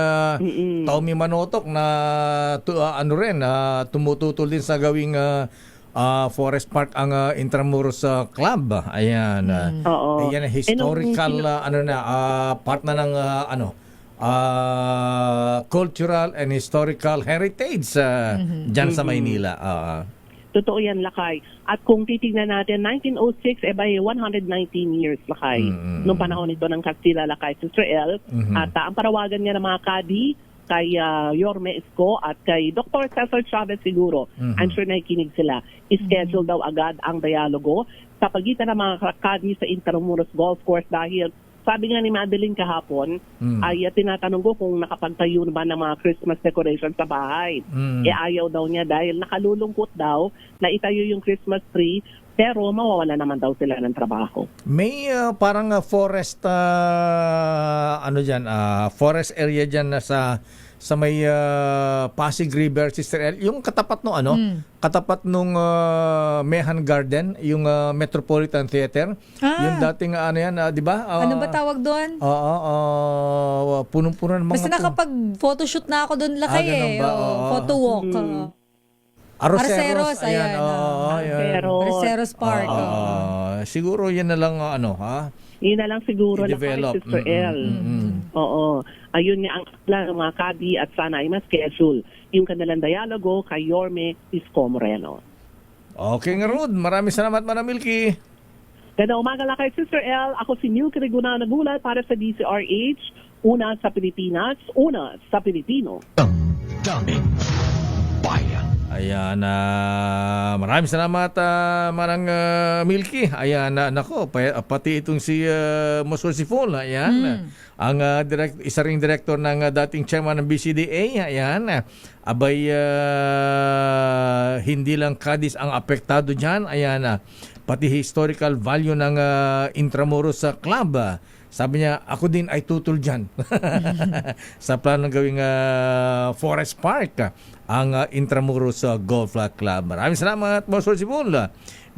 Tommy Manotok na tumututol din sa gawing Forest Park ang Intramuros Club. Ayan. Ayan historical part na ng cultural and historical heritage dyan sa Maynila. Totoo yan, lakay. At kung titignan natin, 1906, by 119 years, lakay. Noong panahon nito ng Castilla, lakay, Sister L. At ang parawagan niya ng mga kadi, kay Yorme Isko at kay Dr. Cesar Chavez siguro. I'm sure nakikinig sila. I-schedule daw agad ang dialogo sa pagitan ng mga kadi sa Intramuros Golf Course dahil sabi nga ni Madeline kahapon, ay tinatanong ko kung nakapagtayo na ba ng mga Christmas decoration sa bahay. Ayaw daw niya dahil nakalulungkot daw na itayo yung Christmas tree pero mawawala naman daw sila ng trabaho. May parang forest forest area dyan na sa sa may Pasig River, Sister El, yung katapat nung katapat nung Mehan Garden, yung Metropolitan Theater, yung dating di ba? Ano ba tawag doon? Punong-puno ng mga Basta nakapag-photoshoot na ako doon lakay photo walk. Arceros, ayan. Arceros Park. Siguro yan na lang Yun na lang siguro na i-develop. Sister El. Oo. Ayun nga ang plan ng mga kadi at sana ay ma-schedule yung kanilang dialogo kay Yorme Isko Moreno. Okay nga, Rod. Maraming salamat, Manang Milky. Ganda umaga lang kay Sister El. Ako si Milky Riguna Nagulat para sa DCRH. Una sa Pilipinas, una sa Pilipino. Daming bayan. Ayan, maraming salamat, Manang Milky. Ayan, nako, pati itong si Mosor Sifol, ayan, ang isa ring director ng dating chairman ng BCDA, ayan, abay, hindi lang Cadiz ang apektado dyan, ayan, pati historical value ng Intramuros Club. Sabi niya, ako din ay tutol dyan sa plano ng gawing Forest Park ang Intramuros Golf Club. Maraming salamat, Mosor Sibul.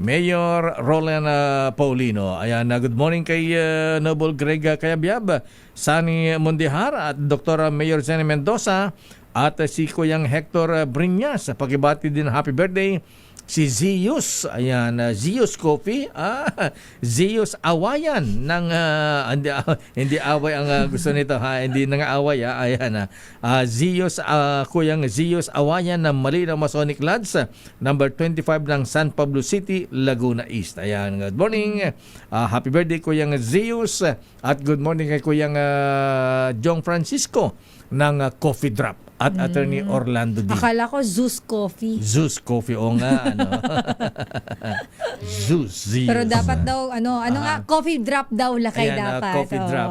Mayor Roland Paulino. Ayan, good morning kay Noble Greg Cayabyab, Sani Mondihar at Dr. Mayor Jenny Mendoza at si Kuyang Hector Briñas. Pagibati din happy birthday si Zeus, ayan, Zeus Coffee, Zeus Awayan ng hindi away ang gusto nito hindi nang away ayan, Zeus, Kuyang Zeus Awayan ng Malinaw Masonic Lodge, number 25 ng San Pablo City, Laguna East. Ayan, good morning, happy birthday Kuyang Zeus, at good morning kay Kuyang Jong Francisco ng Coffee Drop at Attorney Orlando D. Akala ko Zeus Coffee. Zeus Coffee, o nga, Zeus. Pero dapat daw, nga, coffee drop daw lakay dapat. Coffee drop.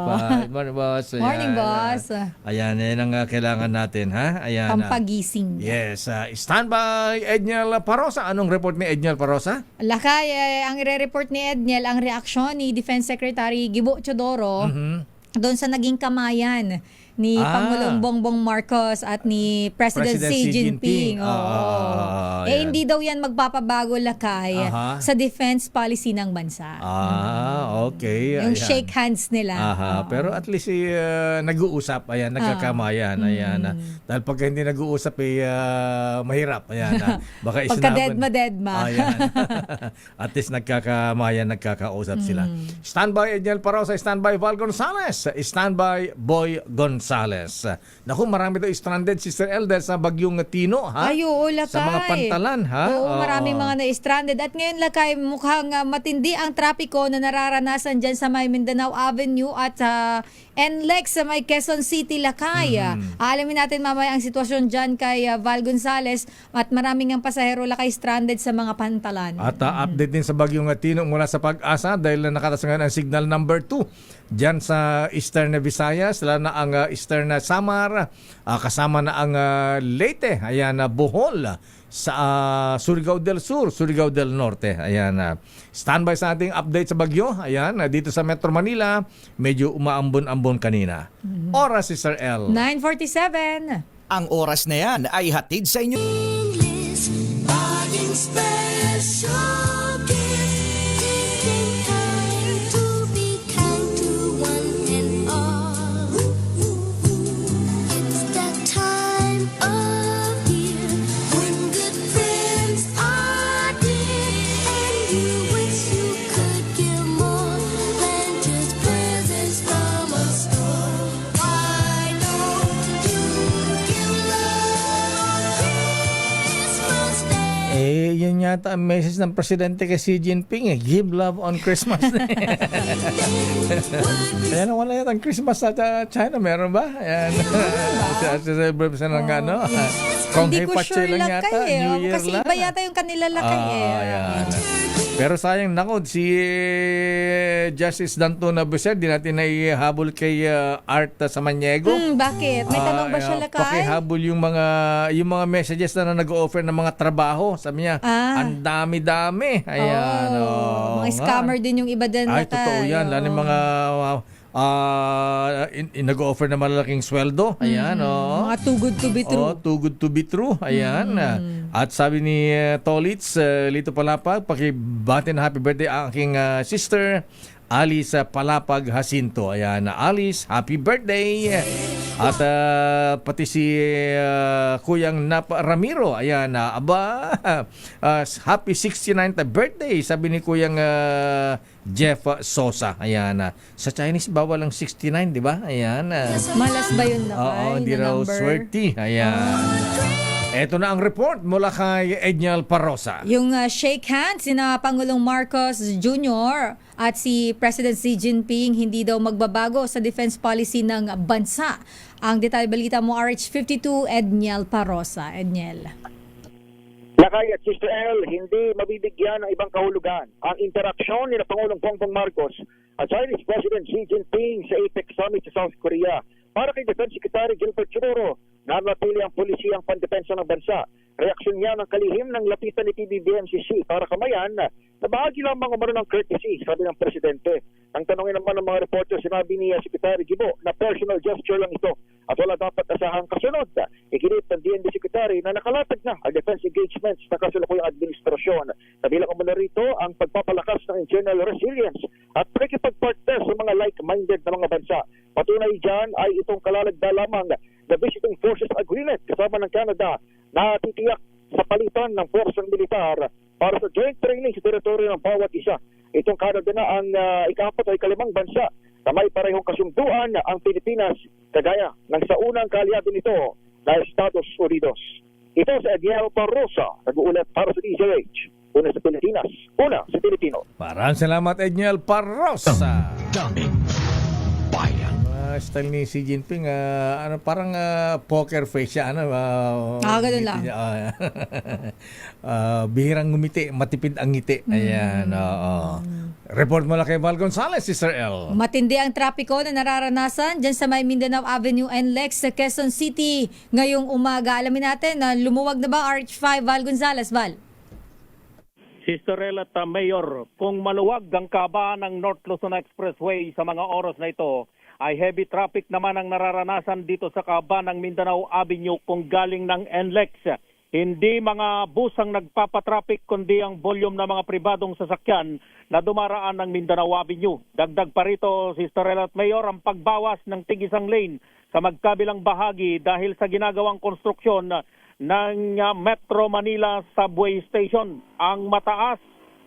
Morning, boss. Morning, boss. Ayan, yan ang kailangan natin, ha? Ayan. Pampagising. Yes. Standby, Edniel Parosa. Anong report ni Edniel Parosa? Lakay, ang i-report ni Edniel, ang reaksyon ni Defense Secretary Gibo Chodoro doon sa naging kamayan ni Pangulong Bongbong Marcos at ni President Xi Jinping. Hindi daw yan magpapabago lakay sa defense policy ng bansa. Okay. Yung shake hands nila. Pero at least nag-uusap, ayan, nagkakamayan, ayan. Dahil pagka hindi nag-uusap mahirap, ayan. Baka pagka deadma. Ayan. At least nagkakamayan, nagkakausap sila. Standby Edniel Parosa, standby Val Gonzales, standby Boy Gonzales. Naku, marami daw stranded, Sister Elder, sa bagyong Tino, ha? Ay, oo, lakay. Sa mga pantalan, ha? Oo, maraming mga na-stranded. At ngayon, lakay, mukhang matindi ang trapiko na nararanasan dyan sa may Mindanao Avenue at NLEX sa may Quezon City, lakay. Alamin natin mamaya ang sitwasyon dyan kay Val Gonzales at maraming ang pasahero, lakay, stranded sa mga pantalan. At update din sa bagyong Tino mula sa Pag-asa dahil nakatasangan ang signal number 2 dyan sa Eastern Visayas, lalo na ang Eastern Samar, kasama na ang Leyte, ayan, Bohol, sa Surigao del Sur, Surigao del Norte. Ayan, standby sa ating update sa bagyo. Ayan, dito sa Metro Manila, medyo umaambon-ambon kanina. Oras, Sister L. 9:47. Ang oras na yan ay hatid sa inyo. Yan yata ang message ng Presidente kay Xi Jinping, give love on Christmas. Ayan, wala yata ang Christmas sa China, meron ba? Ayan. Celebrate sa ng Hindi ko sure lakay New Year kasi lang. Iba yata yung kanila lakay Ayan. Pero sayang, nako, si Justice Danton Buser, di natin naihabol kay Art Samaniego. Bakit? May tanong ba siya lakay? Pakihabol yung mga messages na nag-o-offer ng mga trabaho. Sabi niya, ang dami-dami. Ayan. Mga scammer din yung iba din. Ay, totoo yan. Lalo yung mga nag-offer na malaking sweldo. Ayan, Mga too good to be true. Too good to be true. Ayan. At sabi ni Tolitz, Lito Palapag, pakibati na happy birthday ang aking sister, Alice Palapag Jacinto. Ayan, Alice, happy birthday. At pati si Kuyang Nap Ramiro. Ayan, happy 69th birthday, sabi ni Kuyang Jeff Sosa. Ayan, sa Chinese bawal ang 69, di ba? Ayan. Malas ba yun na? Oo, hindi raw swerte. Ayan. Ito na ang report mula kay Edniel Parrosa. Yung shake hands sina Pangulong Marcos Jr. at si President Xi Jinping hindi daw magbabago sa defense policy ng bansa. Ang detalye balita mo, RH52, Edniel Parrosa. Edniel. Lakay at Sister El, hindi mabibigyan ng ibang kahulugan ang interaksyon ni Pangulong Bongbong Marcos at Chinese President Xi Jinping sa APEC Summit sa South Korea. Para kay Defense Secretary Gilbert Churro, nanatili ang pulisiyang pandepensa ng bansa. Reaksyon niya ng kalihim ng lapitan ni PBBM-CC para kamayan na bahagi lamang umano ng courtesy, sabi ng Presidente. Ang tanongin naman ng mga reporter, sinabi ni Secretary Gibo na personal gesture lang ito at wala dapat asahang kasunod. Iginit ng DND Secretary na nakalatag na ang defense engagements na kasalukuyang administrasyon. Kabilang umano rito ang pagpapalakas ng internal resilience at pakikipagpartner sa mga like-minded na mga bansa. Patunay dyan ay itong kalalagda lamang na Visiting Forces Agreement kasama ng Canada na titiyak sa palitan ng forsang militar para sa joint training sa teritoryo ng bawat isa. Itong Canada na ang ika-4 o ika-5 bansa na may parehong kasunduan ang Pilipinas kagaya ng sa unang kaaliado nito na Estados Unidos. Ito sa Edniel Parrosa, nag-uulat para sa DZRH. Una sa Pilipinas, una sa Pilipino. Maraming salamat, Edniel Parrosa. Daming bayan. Style ni Xi Jinping, parang poker face siya. Ganun lang. Bihirang ngumiti, matipid ang ngiti. Ayan, Report mo lang kay Val Gonzales, Sister L. Matindi ang trapiko na nararanasan dyan sa may Mindanao Avenue and Lex sa Quezon City ngayong umaga. Alamin natin na lumuwag na ba RH5, Val Gonzales, Val? Sister El at Mayor, kung maluwag ang kaba ng North Luzon Expressway sa mga oras na ito, ay heavy traffic naman ang nararanasan dito sa kaba ng Mindanao Avenue kung galing ng NLEX. Hindi mga bus ang nagpapatraffic kundi ang volume ng mga pribadong sasakyan na dumaraan ng Mindanao Avenue. Dagdag pa rito, Sister El at Mayor, ang pagbawas ng tig-isang lane sa magkabilang bahagi dahil sa ginagawang konstruksyon ng Metro Manila Subway Station. Ang mataas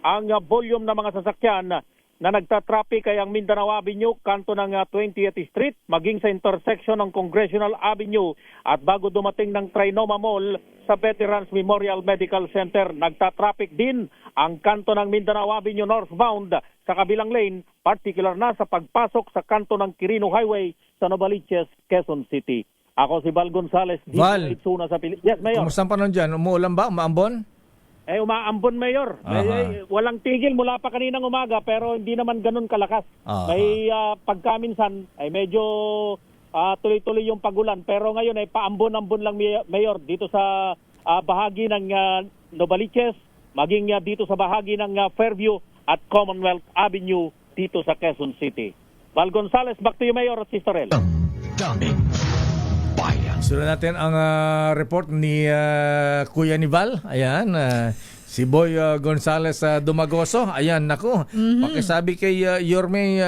ang volume ng mga sasakyan na nagtatraffic ay ang Mindanao Avenue, kanto ng 20th Street, maging sa intersection ng Congressional Avenue at bago dumating ng Trinoma Mall sa Veterans Memorial Medical Center. Nagtatraffic din ang kanto ng Mindanao Avenue northbound sa kabilang lane, particular na sa pagpasok sa kanto ng Quirino Highway sa Novaliches, Quezon City. Ako si Val Gonzales, Val, sa Yes, Mayor. Kumusta ang panahon dyan? Umuulan ba? Umaambon? Umaambon, Mayor. Walang tigil mula pa kaninang umaga pero hindi naman ganun kalakas. May pagkaminsan ay medyo tuloy-tuloy yung pagulan pero ngayon ay paambon-ambon lang, Mayor, dito sa bahagi ng Novaliches, maging dito sa bahagi ng Fairview at Commonwealth Avenue dito sa Quezon City. Val Gonzales, back to you, Mayor at Sister El. Daming bayan. Sunod natin ang report ni Kuya Nival. Ayan, si Boy Gonzales Dumagoso. Ayan, naku. Pakisabi kay Yorme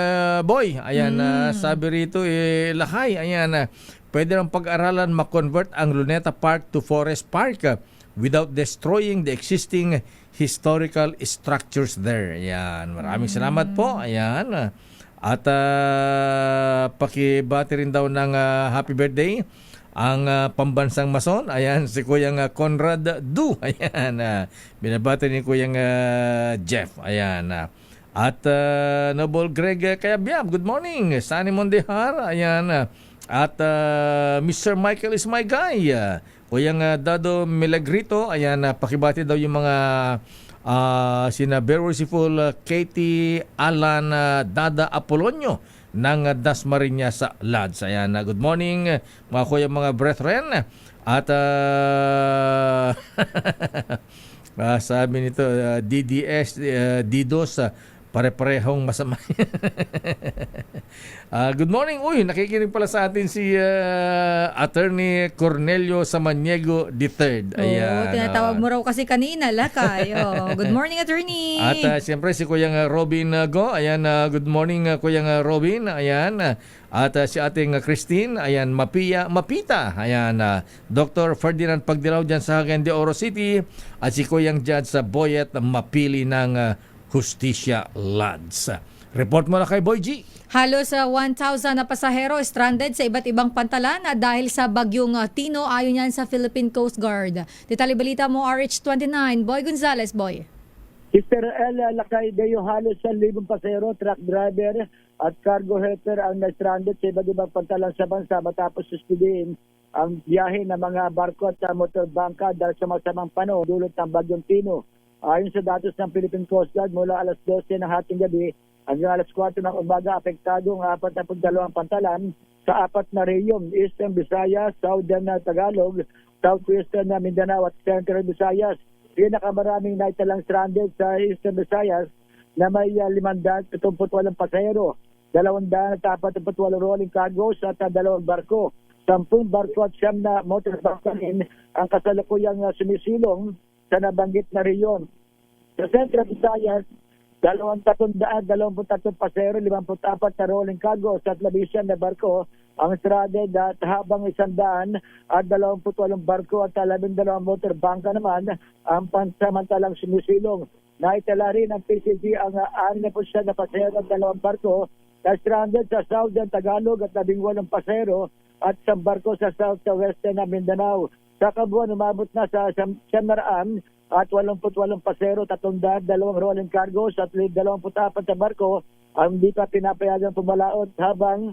Boy. Ayan, sabi rito, Lahay. Ayan, pwede lang pag-aralan makonvert ang Luneta Park to Forest Park without destroying the existing historical structures there. Ayan, maraming salamat po. Ayan. At pakibati rin daw ng happy birthday ang pambansang mason. Ayan, si Kuyang Conrad Du. Ayan, binabati ni Kuyang Jeff. Ayan. At Noble Greg Kayabyab, good morning. Sunny Mondehar. Ayan. At Mr. Michael is my guy. Kuyang Dado Milagrito. Ayan, pakibati daw yung mga sina Berworshipful Katie Alan Dada Apolonio ng Dasmariñas sa Lads. Ayan, good morning mga kuya, mga brethren. At sabi nito, DDS, DDoS, pare-parehong masama. Good morning. Uy, nakikinig pala sa atin si Attorney Cornelio Samaniego III. Ayan. Tinatawag mo raw kasi kanina, Lakay. Good morning, Attorney. At siyempre si Kuyang Robin Go. Ayan, good morning Kuyang Robin. Ayan. At si ating Christine, ayan, Mapita. Ayan, Dr. Ferdinand Pagdilaw dyan sa Cagayan de Oro City. At si Kuyang Judge sa Boyet Mapili ng Justicia Lads. Report mo na kay Boy G. Halos 1,000 na pasahero stranded sa iba't ibang pantalan dahil sa bagyong Tino, ayon yan sa Philippine Coast Guard. Detalye balita mo, RH29. Boy Gonzales, Boy. Sister El, Lakay Deo, halos 1,000 pasahero, truck driver at cargo helper ang na-stranded sa iba't ibang pantalan sa bansa matapos suspendin ang biyahe ng mga barko at motor bangka dahil sa masamang panahon dulot ng bagyong Tino. Ayon sa datos ng Philippine Coast Guard, mula alas 12 ng hating gabi hanggang alas 4 ng umaga, apektado ang 42 pantalan sa 4 na rehiyon: Eastern Visayas, Southern Tagalog, Southwestern Mindanao at Central Visayas. Pinakamaraming naitalang stranded sa Eastern Visayas na may 578 pasahero, 248 rolling cargos at 2 barko. 10 barko at 9 na motor bangkain ang kasalukuyang sumisilong sa nabanggit na rehiyon. Sa Central Visayas, 223 pasahero, 54 na rolling cargo at 11 na barko ang stranded at habang 100 at 28 barko at 12 motor bangka naman ang pansamantalang sumisilong. Naitala rin ng PCG ang 6% na pasahero at 2 barko na stranded sa Southern Tagalog at 18 pasahero at 1 barko sa Southwestern Mindanao. Sa kabuuan, umabot na sa 100 at 88 pasahero, 302 rolling cargos at 24 na barko ang hindi pa pinapayagang pumalaot, habang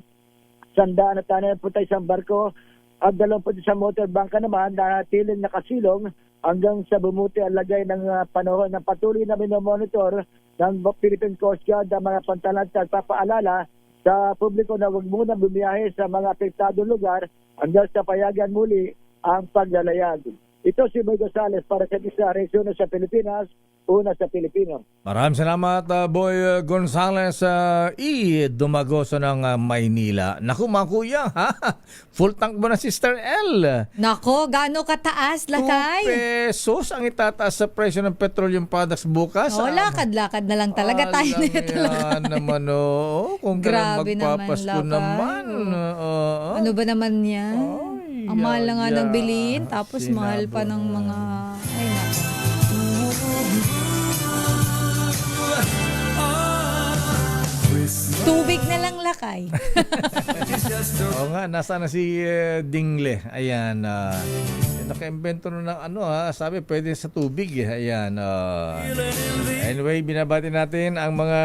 161 barko at 21 motor bangka naman na tiling nakasilong hanggang sa bumuti ang lagay ng panahon. Ng patuloy na minomonitor ng Philippine Coast Guard ang mga pantalan at papaalala sa publiko na huwag muna bumiyahe sa mga apektadong lugar hanggang sa payagan muli ang paglalayag. Ito si Boy Gonzales para sa Region sa Pilipinas, una sa Pilipino. Maraming salamat, Boy Gonzales. Dumagoso ng Maynila. Naku, mga kuya, ha? Full tank mo na, Sister L. Nako, gaano kataas, Lakay? 2 pesos ang itataas sa presyo ng petroleum products bukas. Lakad-lakad na lang talaga tayo nito. Naman, kung grabe magpapasko naman. Ano ba naman yan? Ang mahal na nga ng bilhin, tapos mahal pa ng mga... Ay, naku. Tubig na lang, Lakay. Oo nga, nasa na si Dingle. Ayan, naka-invento na ng sabi pwede sa tubig. Ayan. Anyway, binabati natin ang mga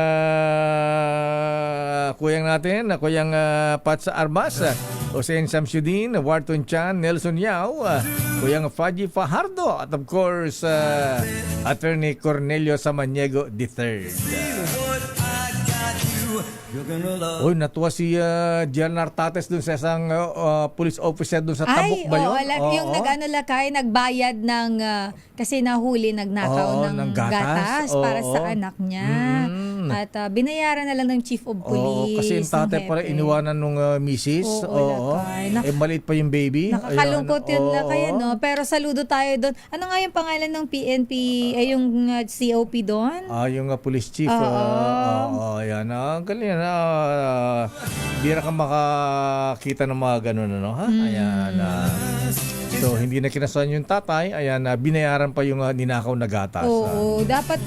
kuyang natin, kuyang Pat sa Armas, Hussein Samsudin, Warton Chan, Nelson Yao, kuyang Faji Fajardo, at of course, Attorney Cornelio Samaniego III. Uy, natuwa si Gian Artates dun sa isang police officer dun sa Tabuk ba yun? Yung Lakay, nagbayad ng, kasi nahuli, nagnakaw ng gatas para sa anak niya. At binayaran na lang ng chief of police. Kasi yung tatay pala iniwanan nung misis. Maliit pa yung baby. Nakakalungkot yun, Lakay, no? Pero saludo tayo doon. Ano nga yung pangalan ng PNP, yung COP doon? Yung police chief. Ayan. Galing yan. Bira ka makakita ng mga ganun, ha? Ayan. So, hindi na kinasuhan yung tatay. Ayan, binayaran pa yung ninakaw na gatas. Oo, dapat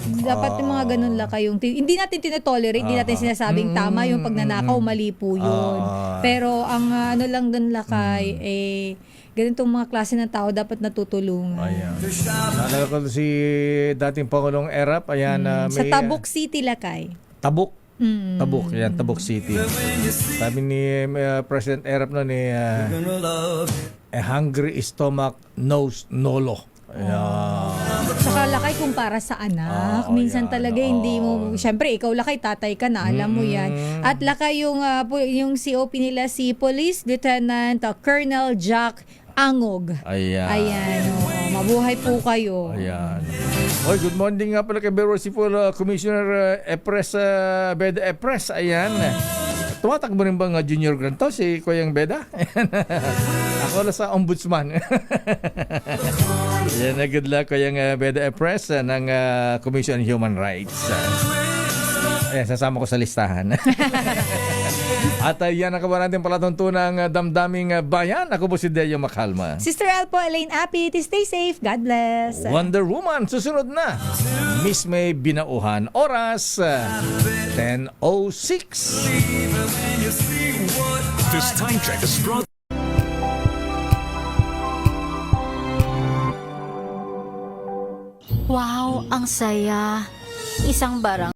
yung mga ganun, Lakay. Hindi natin tinetolerate, hindi natin sinasabing tama yung pagnanakaw, mali po yun. Pero ang lang doon, Lakay, ganitong mga klase ng tao dapat natutulungan. Ayan. Nalala ko si dating Pangulong Erap. Ayan, sa Tabuk City, Lakay. Tabuk. Tabuk City. Sabi ni President Erap noon, a hungry stomach knows no law. Saka, Lakay, kung para sa anak, minsan talaga hindi mo, syempre ikaw, Lakay, tatay ka na, alam mo yan. At Lakay, yung COP nila, si Police Lieutenant Colonel Jack Angog. Ayan. Mabuhay po kayo. Ayan. Oy, good morning nga pala kay Bureau Civil Commissioner Beda Epres. Ayan. Tumatakbo rin bang junior grant to si Kuyang Beda? Ako na sa ombudsman. Yan na, good luck Kuyang Beda Press ng Commission on Human Rights. Ayan, sasama ko sa listahan. At yan ang kabahan natin palatuntunang damdaming bayan. Ako po si Deo Macalma. Sister Elpo, Elaine Apit, stay safe. God bless. Wonder Woman, susunod na. Miss May Binauhan. Oras, 10:06. This time check is brought. Wow, ang saya. Isang barang